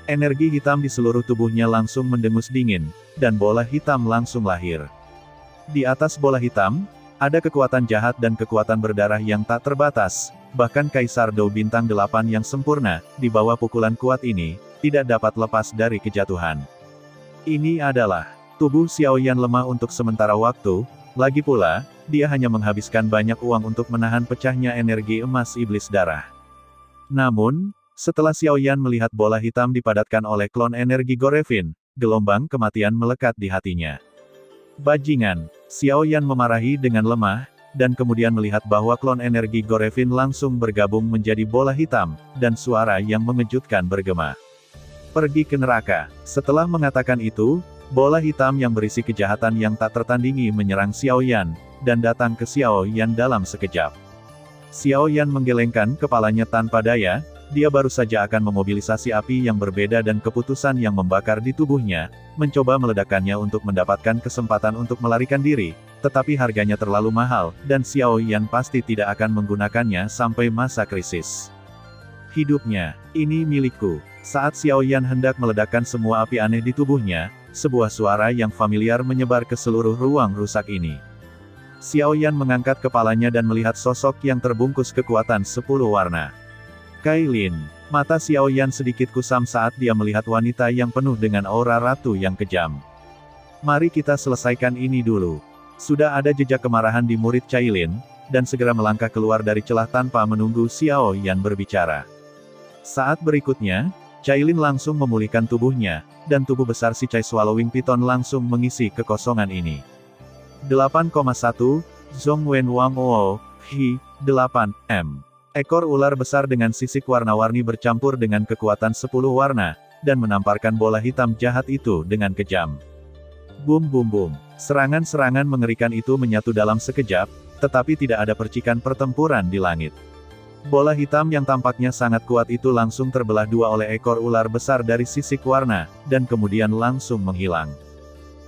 Energi hitam di seluruh tubuhnya langsung mendengus dingin, dan bola hitam langsung lahir. Di atas bola hitam, ada kekuatan jahat dan kekuatan berdarah yang tak terbatas, bahkan Kaisar Dou Bintang 8 yang sempurna, di bawah pukulan kuat ini, tidak dapat lepas dari kejatuhan. Ini adalah tubuh Xiao Yan lemah untuk sementara waktu, lagi pula, dia hanya menghabiskan banyak uang untuk menahan pecahnya energi emas iblis darah. Namun, setelah Xiao Yan melihat bola hitam dipadatkan oleh klon energi Gorevin, gelombang kematian melekat di hatinya. Bajingan, Xiao Yan memarahi dengan lemah, dan kemudian melihat bahwa klon energi Gorevin langsung bergabung menjadi bola hitam, dan suara yang mengejutkan bergema. Pergi ke neraka. Setelah mengatakan itu, bola hitam yang berisi kejahatan yang tak tertandingi menyerang Xiao Yan, dan datang ke Xiao Yan dalam sekejap. Xiao Yan menggelengkan kepalanya tanpa daya, dia baru saja akan memobilisasi api yang berbeda dan keputusan yang membakar di tubuhnya, mencoba meledakkannya untuk mendapatkan kesempatan untuk melarikan diri, tetapi harganya terlalu mahal, dan Xiao Yan pasti tidak akan menggunakannya sampai masa krisis. Hidupnya, ini milikku. Saat Xiao Yan hendak meledakkan semua api aneh di tubuhnya, sebuah suara yang familiar menyebar ke seluruh ruang rusak ini. Xiao Yan mengangkat kepalanya dan melihat sosok yang terbungkus kekuatan 10 warna. Kailin. Mata Xiao Yan sedikit kusam saat dia melihat wanita yang penuh dengan aura ratu yang kejam. Mari kita selesaikan ini dulu. Sudah ada jejak kemarahan di murid Cailin, dan segera melangkah keluar dari celah tanpa menunggu Xiao Yan berbicara. Saat berikutnya, Cailin langsung memulihkan tubuhnya, dan tubuh besar si Cai Swallowing Python langsung mengisi kekosongan ini. 8,1, Zhongwen Wang Ou, Hi, 8M. Ekor ular besar dengan sisik warna-warni bercampur dengan kekuatan 10 warna, dan menamparkan bola hitam jahat itu dengan kejam. Bum bum bum. Serangan-serangan mengerikan itu menyatu dalam sekejap, tetapi tidak ada percikan pertempuran di langit. Bola hitam yang tampaknya sangat kuat itu langsung terbelah dua oleh ekor ular besar dari sisik warna, dan kemudian langsung menghilang.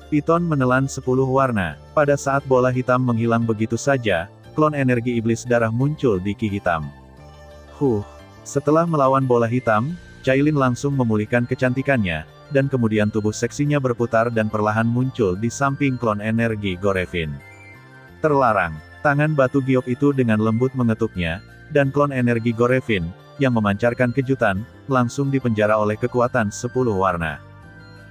Piton menelan 10 warna. Pada saat bola hitam menghilang begitu saja, klon energi iblis darah muncul di Ki hitam. Setelah melawan bola hitam, Cailin langsung memulihkan kecantikannya, dan kemudian tubuh seksinya berputar dan perlahan muncul di samping klon energi Gorevin. Terlarang. Tangan batu giok itu dengan lembut mengetuknya, dan klon energi Gorevin, yang memancarkan kejutan, langsung dipenjara oleh kekuatan 10 warna.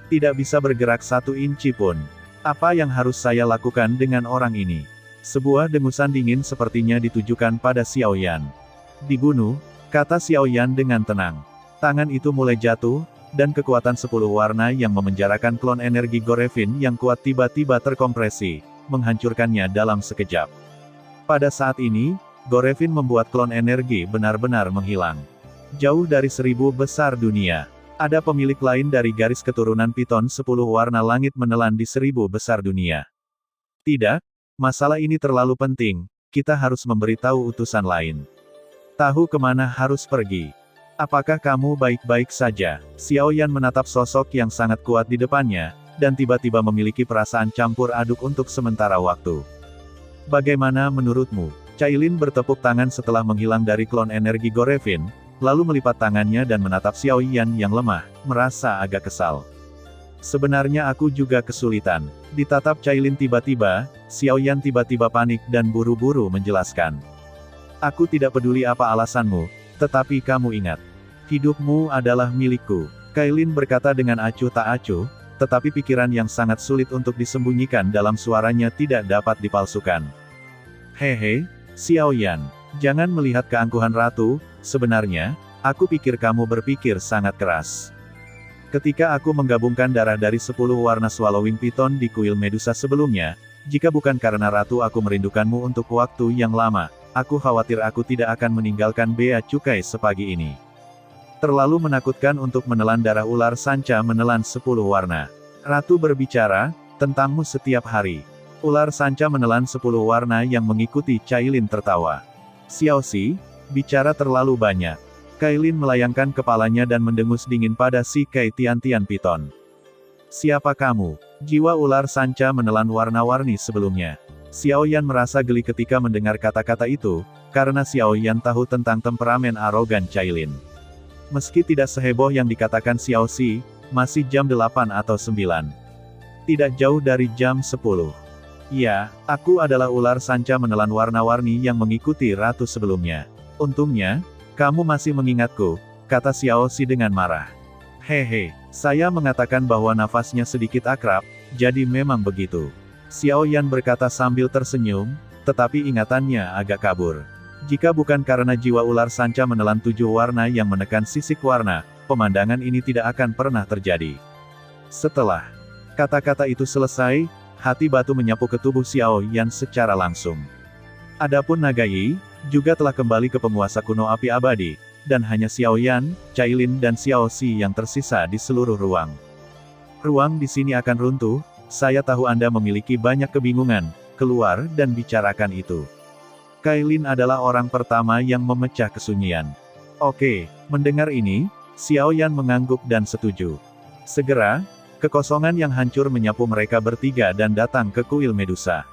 Tidak bisa bergerak 1 inci pun. Apa yang harus saya lakukan dengan orang ini? Sebuah dengusan dingin sepertinya ditujukan pada Xiao Yan. Dibunuh, kata Xiao Yan dengan tenang. Tangan itu mulai jatuh, dan kekuatan 10 warna yang memenjarakan klon energi Gorevin yang kuat tiba-tiba terkompresi, menghancurkannya dalam sekejap. Pada saat ini, Gorevin membuat klon energi benar-benar menghilang. Jauh dari 1000 besar dunia. Ada pemilik lain dari garis keturunan Piton 10 warna langit menelan di 1000 besar dunia. Tidak, masalah ini terlalu penting, kita harus memberitahu utusan lain. Tahu kemana harus pergi. Apakah kamu baik-baik saja? Xiao Yan menatap sosok yang sangat kuat di depannya, dan tiba-tiba memiliki perasaan campur aduk untuk sementara waktu. Bagaimana menurutmu? Cailin bertepuk tangan setelah menghilang dari klon energi Gorevin, lalu melipat tangannya dan menatap Xiao Yan yang lemah, merasa agak kesal. Sebenarnya aku juga kesulitan. Ditatap Cailin tiba-tiba, Xiao Yan tiba-tiba panik dan buru-buru menjelaskan. Aku tidak peduli apa alasanmu, tetapi kamu ingat. Hidupmu adalah milikku. Cailin berkata dengan acuh tak acuh, tetapi pikiran yang sangat sulit untuk disembunyikan dalam suaranya tidak dapat dipalsukan. Hehe, Xiao Yan, jangan melihat keangkuhan ratu, sebenarnya, aku pikir kamu berpikir sangat keras. Ketika aku menggabungkan darah dari 10 warna Swallowing Piton di kuil Medusa sebelumnya, jika bukan karena ratu aku merindukanmu untuk waktu yang lama, aku khawatir aku tidak akan meninggalkan bea cukai sepagi ini. Terlalu menakutkan untuk menelan darah ular sanca menelan 10 warna. Ratu berbicara, tentangmu setiap hari. Ular sanca menelan 10 warna yang mengikuti Cailin tertawa. Xiao Xi, bicara terlalu banyak. Cailin melayangkan kepalanya dan mendengus dingin pada si Kai Tian-Tian Piton. Siapa kamu? Jiwa ular sanca menelan warna-warni sebelumnya. Xiao Yan merasa geli ketika mendengar kata-kata itu, karena Xiao Yan tahu tentang temperamen arogan Cailin. Meski tidak seheboh yang dikatakan Xiao Xi, masih jam 8 atau 9. Tidak jauh dari jam 10. Ya, aku adalah ular sanca menelan warna-warni yang mengikuti ratu sebelumnya. Untungnya, kamu masih mengingatku, kata Xiao Xi dengan marah. Hehe, saya mengatakan bahwa nafasnya sedikit akrab, jadi memang begitu. Xiao Yan berkata sambil tersenyum, tetapi ingatannya agak kabur. Jika bukan karena jiwa ular sanca menelan 7 warna yang menekan sisik warna, pemandangan ini tidak akan pernah terjadi. Setelah kata-kata itu selesai, hati batu menyapu ke tubuh Xiao Yan secara langsung. Adapun Naga Yi, juga telah kembali ke penguasa kuno api abadi, dan hanya Xiao Yan, Cailin dan Xiao Xi yang tersisa di seluruh ruang. Ruang di sini akan runtuh, saya tahu Anda memiliki banyak kebingungan, keluar dan bicarakan itu. Cailin adalah orang pertama yang memecah kesunyian. Oke, mendengar ini, Xiao Yan mengangguk dan setuju. Segera, kekosongan yang hancur menyapu mereka bertiga dan datang ke kuil Medusa.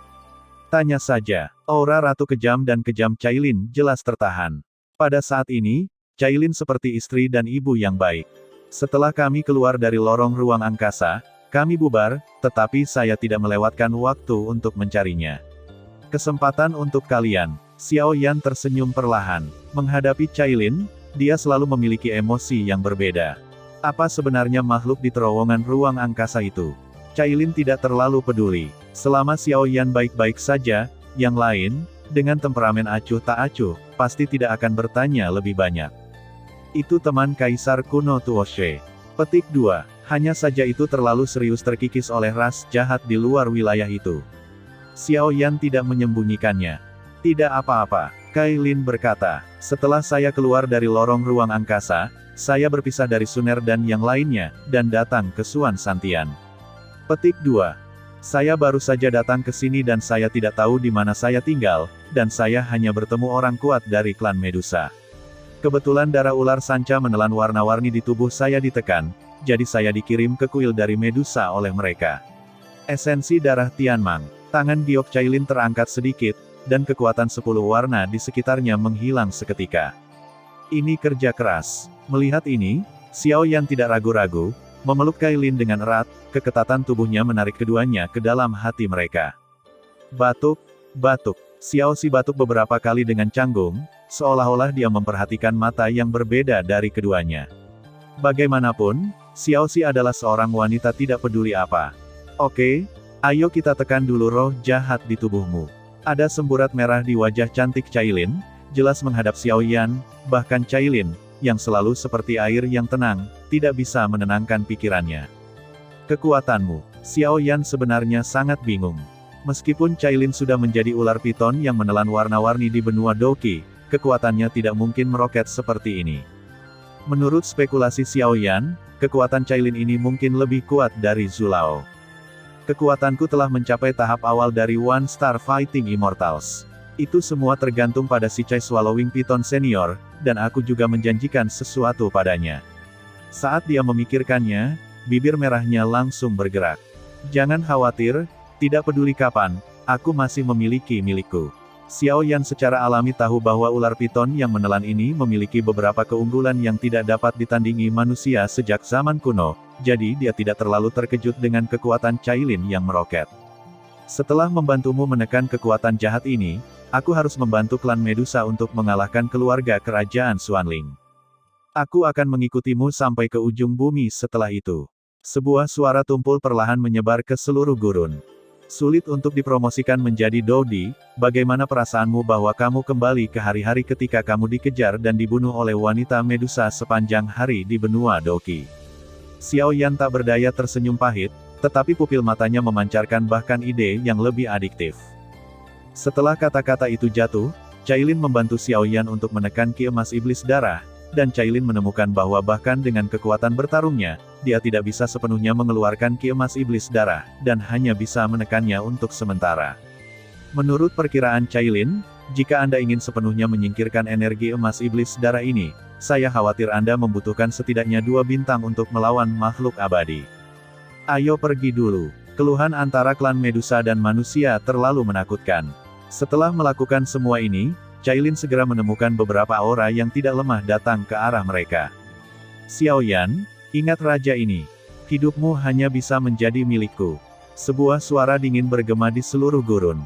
Tanya saja, aura ratu kejam dan kejam Cailin jelas tertahan. Pada saat ini, Cailin seperti istri dan ibu yang baik. Setelah kami keluar dari lorong ruang angkasa, kami bubar, tetapi saya tidak melewatkan waktu untuk mencarinya. Kesempatan untuk kalian. Xiao Yan tersenyum perlahan. Menghadapi Cailin, dia selalu memiliki emosi yang berbeda. Apa sebenarnya makhluk di terowongan ruang angkasa itu? Cailin tidak terlalu peduli. Selama Xiao Yan baik-baik saja, yang lain, dengan temperamen acuh tak acuh, pasti tidak akan bertanya lebih banyak. Itu teman Kaisar kuno Tuoshe. Petik 2. Hanya saja itu terlalu serius terkikis oleh ras jahat di luar wilayah itu. Xiao Yan tidak menyembunyikannya. Tidak apa-apa, Cailin berkata. Setelah saya keluar dari lorong ruang angkasa, saya berpisah dari Suner dan yang lainnya, dan datang ke Suan Santian. Petik 2. Saya baru saja datang ke sini dan saya tidak tahu di mana saya tinggal, dan saya hanya bertemu orang kuat dari klan Medusa. Kebetulan darah ular sanca menelan warna-warni di tubuh saya ditekan, jadi saya dikirim ke kuil dari Medusa oleh mereka. Esensi darah Tianmang. Tangan Giok Cailin terangkat sedikit, dan kekuatan 10 warna di sekitarnya menghilang seketika. Ini kerja keras. Melihat ini, Xiao Yan tidak ragu-ragu, memeluk Cailin dengan erat, keketatan tubuhnya menarik keduanya ke dalam hati mereka. Batuk, batuk. Xiao Si batuk beberapa kali dengan canggung, seolah-olah dia memperhatikan mata yang berbeda dari keduanya. Bagaimanapun, Xiao Si adalah seorang wanita tidak peduli apa. Oke, ayo kita tekan dulu roh jahat di tubuhmu. Ada semburat merah di wajah cantik Cailin, jelas menghadap Xiao Yan, bahkan Cailin, yang selalu seperti air yang tenang, tidak bisa menenangkan pikirannya. Kekuatanmu. Xiao Yan sebenarnya sangat bingung. Meskipun Cailin sudah menjadi ular piton yang menelan warna-warni di benua Doki, kekuatannya tidak mungkin meroket seperti ini. Menurut spekulasi Xiao Yan, kekuatan Cailin ini mungkin lebih kuat dari Zulao. Kekuatanku telah mencapai tahap awal dari One Star Fighting Immortals. Itu semua tergantung pada si Chai Swallowing Piton Senior, dan aku juga menjanjikan sesuatu padanya. Saat dia memikirkannya, bibir merahnya langsung bergerak. Jangan khawatir, tidak peduli kapan, aku masih memiliki milikku. Xiao Yan secara alami tahu bahwa ular piton yang menelan ini memiliki beberapa keunggulan yang tidak dapat ditandingi manusia sejak zaman kuno, jadi dia tidak terlalu terkejut dengan kekuatan Cailin yang meroket. Setelah membantumu menekan kekuatan jahat ini, aku harus membantu klan Medusa untuk mengalahkan keluarga kerajaan Xuanling. Aku akan mengikutimu sampai ke ujung bumi setelah itu. Sebuah suara tumpul perlahan menyebar ke seluruh gurun. Sulit untuk dipromosikan menjadi Dodi, bagaimana perasaanmu bahwa kamu kembali ke hari-hari ketika kamu dikejar dan dibunuh oleh wanita Medusa sepanjang hari di benua Doki? Xiao Yan tak berdaya tersenyum pahit, tetapi pupil matanya memancarkan bahkan ide yang lebih adiktif. Setelah kata-kata itu jatuh, Cailin membantu Xiao Yan untuk menekan Ki Emas Iblis Darah, dan Cailin menemukan bahwa bahkan dengan kekuatan bertarungnya, dia tidak bisa sepenuhnya mengeluarkan Ki Emas Iblis Darah, dan hanya bisa menekannya untuk sementara. Menurut perkiraan Cailin, jika Anda ingin sepenuhnya menyingkirkan energi emas iblis darah ini, saya khawatir Anda membutuhkan setidaknya 2 bintang untuk melawan makhluk abadi. Ayo pergi dulu. Keluhan antara klan Medusa dan manusia terlalu menakutkan. Setelah melakukan semua ini, Cailin segera menemukan beberapa aura yang tidak lemah datang ke arah mereka. Xiao Yan, ingat raja ini. Hidupmu hanya bisa menjadi milikku. Sebuah suara dingin bergema di seluruh gurun.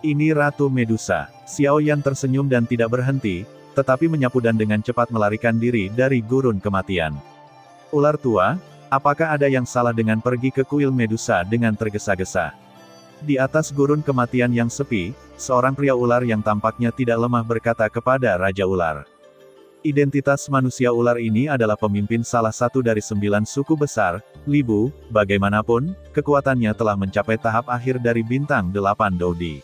Ini Ratu Medusa. Xiao Yan tersenyum dan tidak berhenti, tetapi menyapu dan dengan cepat melarikan diri dari gurun kematian. Ular tua, apakah ada yang salah dengan pergi ke kuil Medusa dengan tergesa-gesa? Di atas gurun kematian yang sepi, seorang pria ular yang tampaknya tidak lemah berkata kepada Raja Ular. Identitas manusia ular ini adalah pemimpin salah satu dari 9 suku besar, Libu, bagaimanapun, kekuatannya telah mencapai tahap akhir dari bintang 8 Dodi.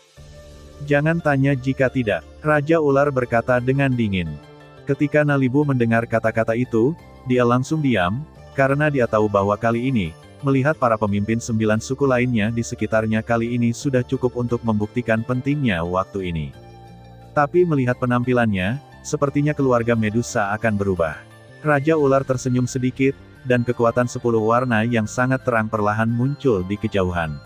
Jangan tanya jika tidak, Raja Ular berkata dengan dingin. Ketika Nalibu mendengar kata-kata itu, dia langsung diam, karena dia tahu bahwa kali ini, melihat para pemimpin 9 suku lainnya di sekitarnya kali ini sudah cukup untuk membuktikan pentingnya waktu ini. Tapi melihat penampilannya, sepertinya keluarga Medusa akan berubah. Raja Ular tersenyum sedikit, dan kekuatan 10 warna yang sangat terang perlahan muncul di kejauhan.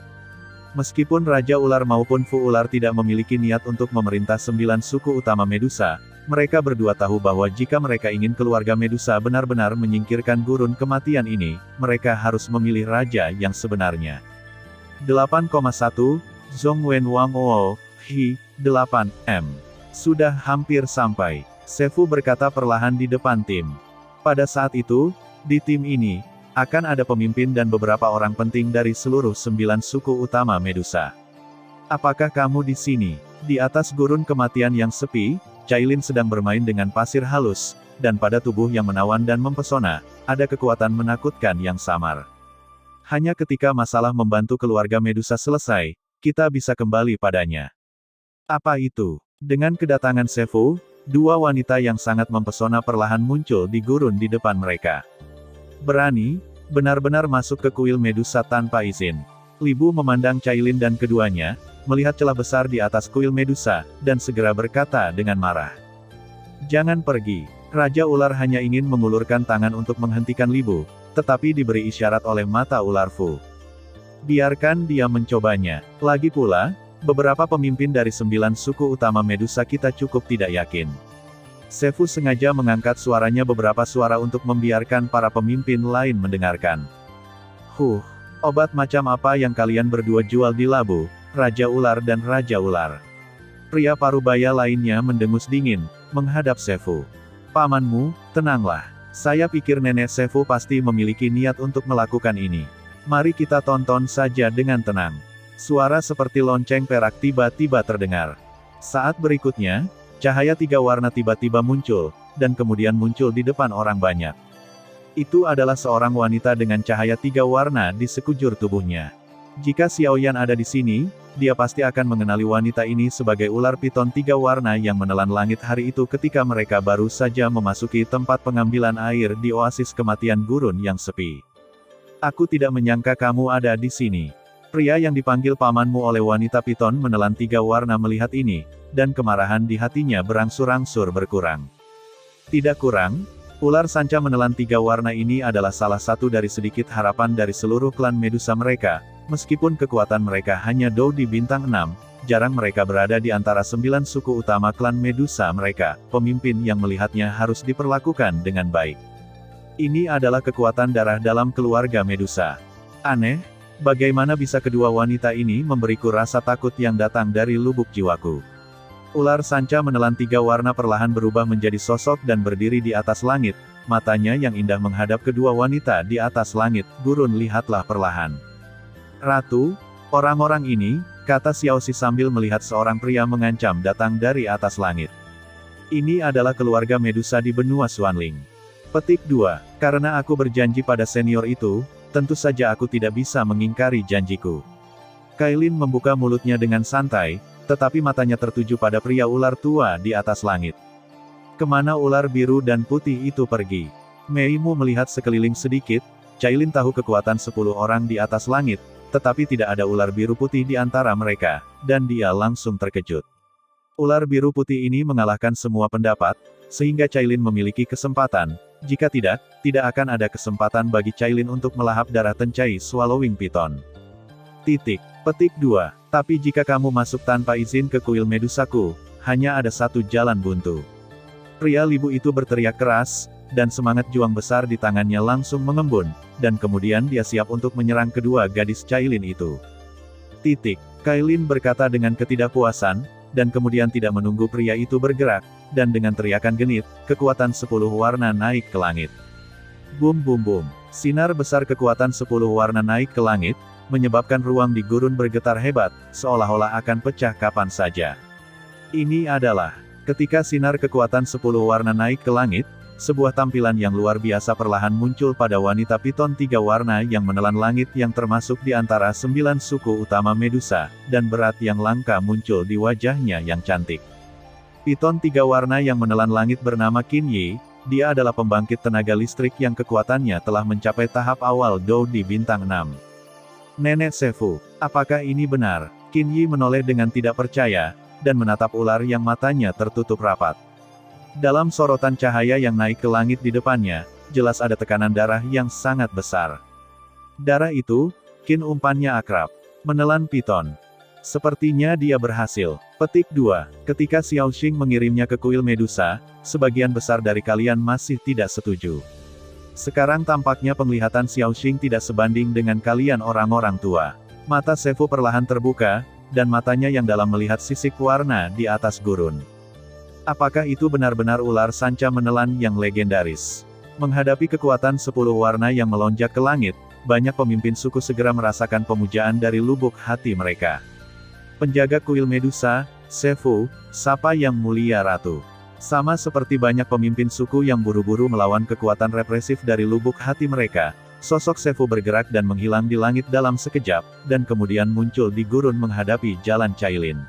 Meskipun Raja Ular maupun Fu Ular tidak memiliki niat untuk memerintah 9 suku utama Medusa, mereka berdua tahu bahwa jika mereka ingin keluarga Medusa benar-benar menyingkirkan gurun kematian ini, mereka harus memilih raja yang sebenarnya. 8,1, Zhongwen Wang Oo, Hi, 8M. Sudah hampir sampai. Sefu berkata perlahan di depan tim. Pada saat itu, di tim ini, akan ada pemimpin dan beberapa orang penting dari seluruh 9 suku utama Medusa. Apakah kamu di sini? Di atas gurun kematian yang sepi, Cailin sedang bermain dengan pasir halus, dan pada tubuh yang menawan dan mempesona, ada kekuatan menakutkan yang samar. Hanya ketika masalah membantu keluarga Medusa selesai, kita bisa kembali padanya. Apa itu? Dengan kedatangan Sefu, 2 wanita yang sangat mempesona perlahan muncul di gurun di depan mereka. Berani, benar-benar masuk ke kuil Medusa tanpa izin. Libu memandang Cailin dan keduanya, melihat celah besar di atas kuil Medusa, dan segera berkata dengan marah. Jangan pergi. Raja Ular hanya ingin mengulurkan tangan untuk menghentikan Libu, tetapi diberi isyarat oleh mata ular Fu. Biarkan dia mencobanya. Lagi pula, beberapa pemimpin dari 9 suku utama Medusa kita cukup tidak yakin. Sefu sengaja mengangkat suaranya beberapa suara untuk membiarkan para pemimpin lain mendengarkan. Obat macam apa yang kalian berdua jual di Labu, Raja Ular dan Raja Ular? Pria parubaya lainnya mendengus dingin, menghadap Sefu. Pamanmu, tenanglah. Saya pikir nenek Sefu pasti memiliki niat untuk melakukan ini. Mari kita tonton saja dengan tenang. Suara seperti lonceng perak tiba-tiba terdengar. Saat berikutnya, cahaya 3 warna tiba-tiba muncul, dan kemudian muncul di depan orang banyak. Itu adalah seorang wanita dengan cahaya 3 warna di sekujur tubuhnya. Jika Xiaoyan ada di sini, dia pasti akan mengenali wanita ini sebagai ular piton 3 warna yang menelan langit hari itu ketika mereka baru saja memasuki tempat pengambilan air di oasis kematian gurun yang sepi. Aku tidak menyangka kamu ada di sini. Pria yang dipanggil pamanmu oleh wanita piton menelan 3 warna melihat ini, dan kemarahan di hatinya berangsur-angsur berkurang. Tidak kurang, ular sanca menelan 3 warna ini adalah salah satu dari sedikit harapan dari seluruh klan Medusa mereka. Meskipun kekuatan mereka hanya Dou di bintang 6, jarang mereka berada di antara 9 suku utama klan Medusa mereka. Pemimpin yang melihatnya harus diperlakukan dengan baik. Ini adalah kekuatan darah dalam keluarga Medusa. Aneh, bagaimana bisa kedua wanita ini memberiku rasa takut yang datang dari lubuk jiwaku. Ular sanca menelan 3 warna perlahan berubah menjadi sosok dan berdiri di atas langit. Matanya yang indah menghadap kedua wanita di atas langit. Gurun, lihatlah perlahan. Ratu, orang-orang ini, kata Xiaoxi sambil melihat seorang pria mengancam datang dari atas langit. Ini adalah keluarga Medusa di benua Xuanling. Petik 2. Karena aku berjanji pada senior itu, tentu saja aku tidak bisa mengingkari janjiku. Cailin membuka mulutnya dengan santai, tetapi matanya tertuju pada pria ular tua di atas langit. Kemana ular biru dan putih itu pergi? Meimu melihat sekeliling sedikit. Cailin tahu kekuatan 10 orang di atas langit, tetapi tidak ada ular biru putih di antara mereka, dan dia langsung terkejut. Ular biru putih ini mengalahkan semua pendapat, sehingga Cailin memiliki kesempatan. Jika tidak akan ada kesempatan bagi Cailin untuk melahap darah Tencai Swallowing Python. Petik 2. Tapi jika kamu masuk tanpa izin ke kuil Medusaku, hanya ada satu jalan buntu. Pria Libu itu berteriak keras, dan semangat juang besar di tangannya langsung mengembun, dan kemudian dia siap untuk menyerang kedua gadis Cailin itu. Cailin berkata dengan ketidakpuasan, dan kemudian tidak menunggu pria itu bergerak, dan dengan teriakan genit, kekuatan 10 warna naik ke langit. Bum bum bum. Sinar besar kekuatan 10 warna naik ke langit, menyebabkan ruang di gurun bergetar hebat, seolah-olah akan pecah kapan saja. Ini adalah, ketika sinar kekuatan 10 warna naik ke langit, sebuah tampilan yang luar biasa perlahan muncul pada wanita piton 3 warna yang menelan langit yang termasuk di antara 9 suku utama Medusa, dan berat yang langka muncul di wajahnya yang cantik. Piton 3 warna yang menelan langit bernama Qin Yi, dia adalah pembangkit tenaga listrik yang kekuatannya telah mencapai tahap awal Dou di bintang 6. Nenek Sefu, apakah ini benar? Qin Yi menoleh dengan tidak percaya, dan menatap ular yang matanya tertutup rapat. Dalam sorotan cahaya yang naik ke langit di depannya, jelas ada tekanan darah yang sangat besar. Darah itu, Qin umpannya akrab. Menelan piton. Sepertinya dia berhasil. Petik 2. Ketika Xiaoxing mengirimnya ke kuil Medusa, sebagian besar dari kalian masih tidak setuju. Sekarang tampaknya penglihatan Xiaoxing tidak sebanding dengan kalian orang-orang tua. Mata Sefu perlahan terbuka, dan matanya yang dalam melihat sisik warna di atas gurun. Apakah itu benar-benar ular sanca menelan yang legendaris? Menghadapi kekuatan 10 warna yang melonjak ke langit, banyak pemimpin suku segera merasakan pemujaan dari lubuk hati mereka. Penjaga kuil Medusa, Sefu, sapa yang mulia ratu. Sama seperti banyak pemimpin suku yang buru-buru melawan kekuatan represif dari lubuk hati mereka, sosok Sefu bergerak dan menghilang di langit dalam sekejap, dan kemudian muncul di gurun menghadapi jalan Cailin.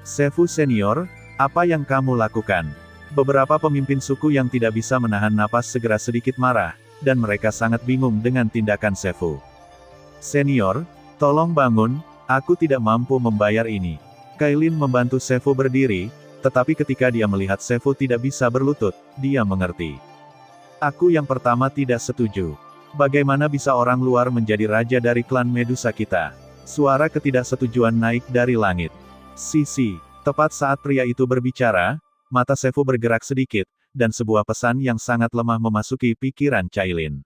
Sefu senior, apa yang kamu lakukan? Beberapa pemimpin suku yang tidak bisa menahan napas segera sedikit marah, dan mereka sangat bingung dengan tindakan Sefu. Senior, Tolong bangun, aku tidak mampu membayar ini. Kailin membantu Sefu berdiri, tetapi ketika dia melihat Sefu tidak bisa berlutut, dia mengerti. Aku yang pertama tidak setuju. Bagaimana bisa orang luar menjadi raja dari klan Medusa kita? Suara ketidaksetujuan naik dari langit. Sisi, tepat saat pria itu berbicara, mata Sefu bergerak sedikit, dan sebuah pesan yang sangat lemah memasuki pikiran Cailin.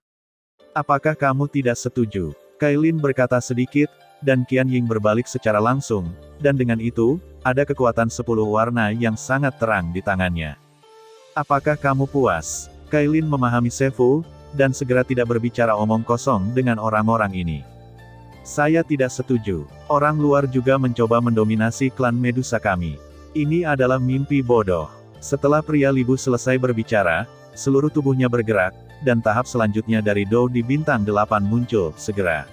Apakah kamu tidak setuju? Kailin berkata sedikit, dan Qian Ying berbalik secara langsung, dan dengan itu, ada kekuatan 10 warna yang sangat terang di tangannya. Apakah kamu puas? Kailin memahami Sefu, dan segera tidak berbicara omong kosong dengan orang-orang ini. Saya tidak setuju. Orang luar juga mencoba mendominasi klan Medusa kami. Ini adalah mimpi bodoh. Setelah pria Libu selesai berbicara, seluruh tubuhnya bergerak, dan tahap selanjutnya dari Dou di bintang 8 muncul segera.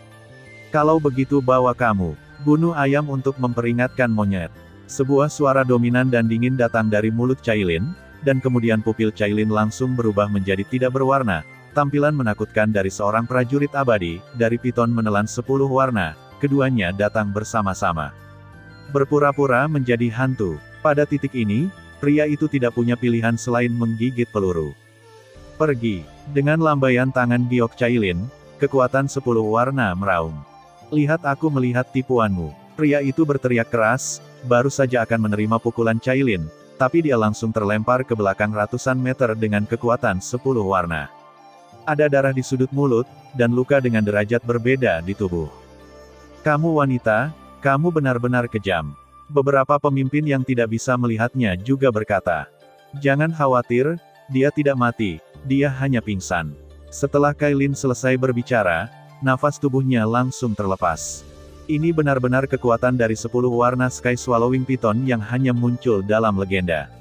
Kalau begitu bawa kamu, bunuh ayam untuk memperingatkan monyet. Sebuah suara dominan dan dingin datang dari mulut Cailin, dan kemudian pupil Cailin langsung berubah menjadi tidak berwarna. Tampilan menakutkan dari seorang prajurit abadi, dari piton menelan 10 warna, keduanya datang bersama-sama. Berpura-pura menjadi hantu. Pada titik ini, pria itu tidak punya pilihan selain menggigit peluru. Pergi. Dengan lambaian tangan giok Cailin, kekuatan 10 warna meraung. Lihat aku melihat tipuanmu. Pria itu berteriak keras, baru saja akan menerima pukulan Cailin, tapi dia langsung terlempar ke belakang ratusan meter dengan kekuatan 10 warna. Ada darah di sudut mulut, dan luka dengan derajat berbeda di tubuh. Kamu wanita, kamu benar-benar kejam. Beberapa pemimpin yang tidak bisa melihatnya juga berkata, jangan khawatir, dia tidak mati, dia hanya pingsan. Setelah Cailin selesai berbicara, nafas tubuhnya langsung terlepas. Ini benar-benar kekuatan dari 10 warna Sky Swallowing Python yang hanya muncul dalam legenda.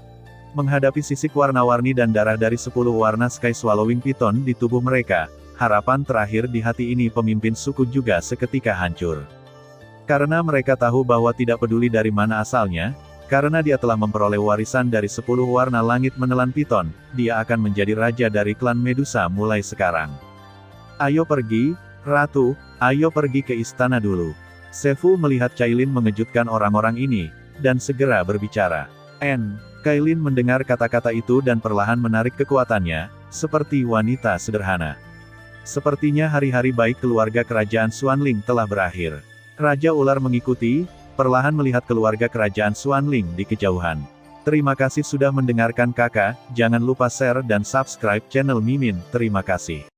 Menghadapi sisik warna-warni dan darah dari 10 warna Sky Swallowing Python di tubuh mereka, harapan terakhir di hati ini pemimpin suku juga seketika hancur. Karena mereka tahu bahwa tidak peduli dari mana asalnya, karena dia telah memperoleh warisan dari 10 warna langit menelan Python, dia akan menjadi raja dari klan Medusa mulai sekarang. Ayo pergi, Ratu, ayo pergi ke istana dulu. Sefu melihat Cailin mengejutkan orang-orang ini, dan segera berbicara. Cailin mendengar kata-kata itu dan perlahan menarik kekuatannya, seperti wanita sederhana. Sepertinya hari-hari baik keluarga kerajaan Xuanling telah berakhir. Raja Ular mengikuti, perlahan melihat keluarga kerajaan Xuanling di kejauhan. Terima kasih sudah mendengarkan kakak, jangan lupa share dan subscribe channel Mimin, terima kasih.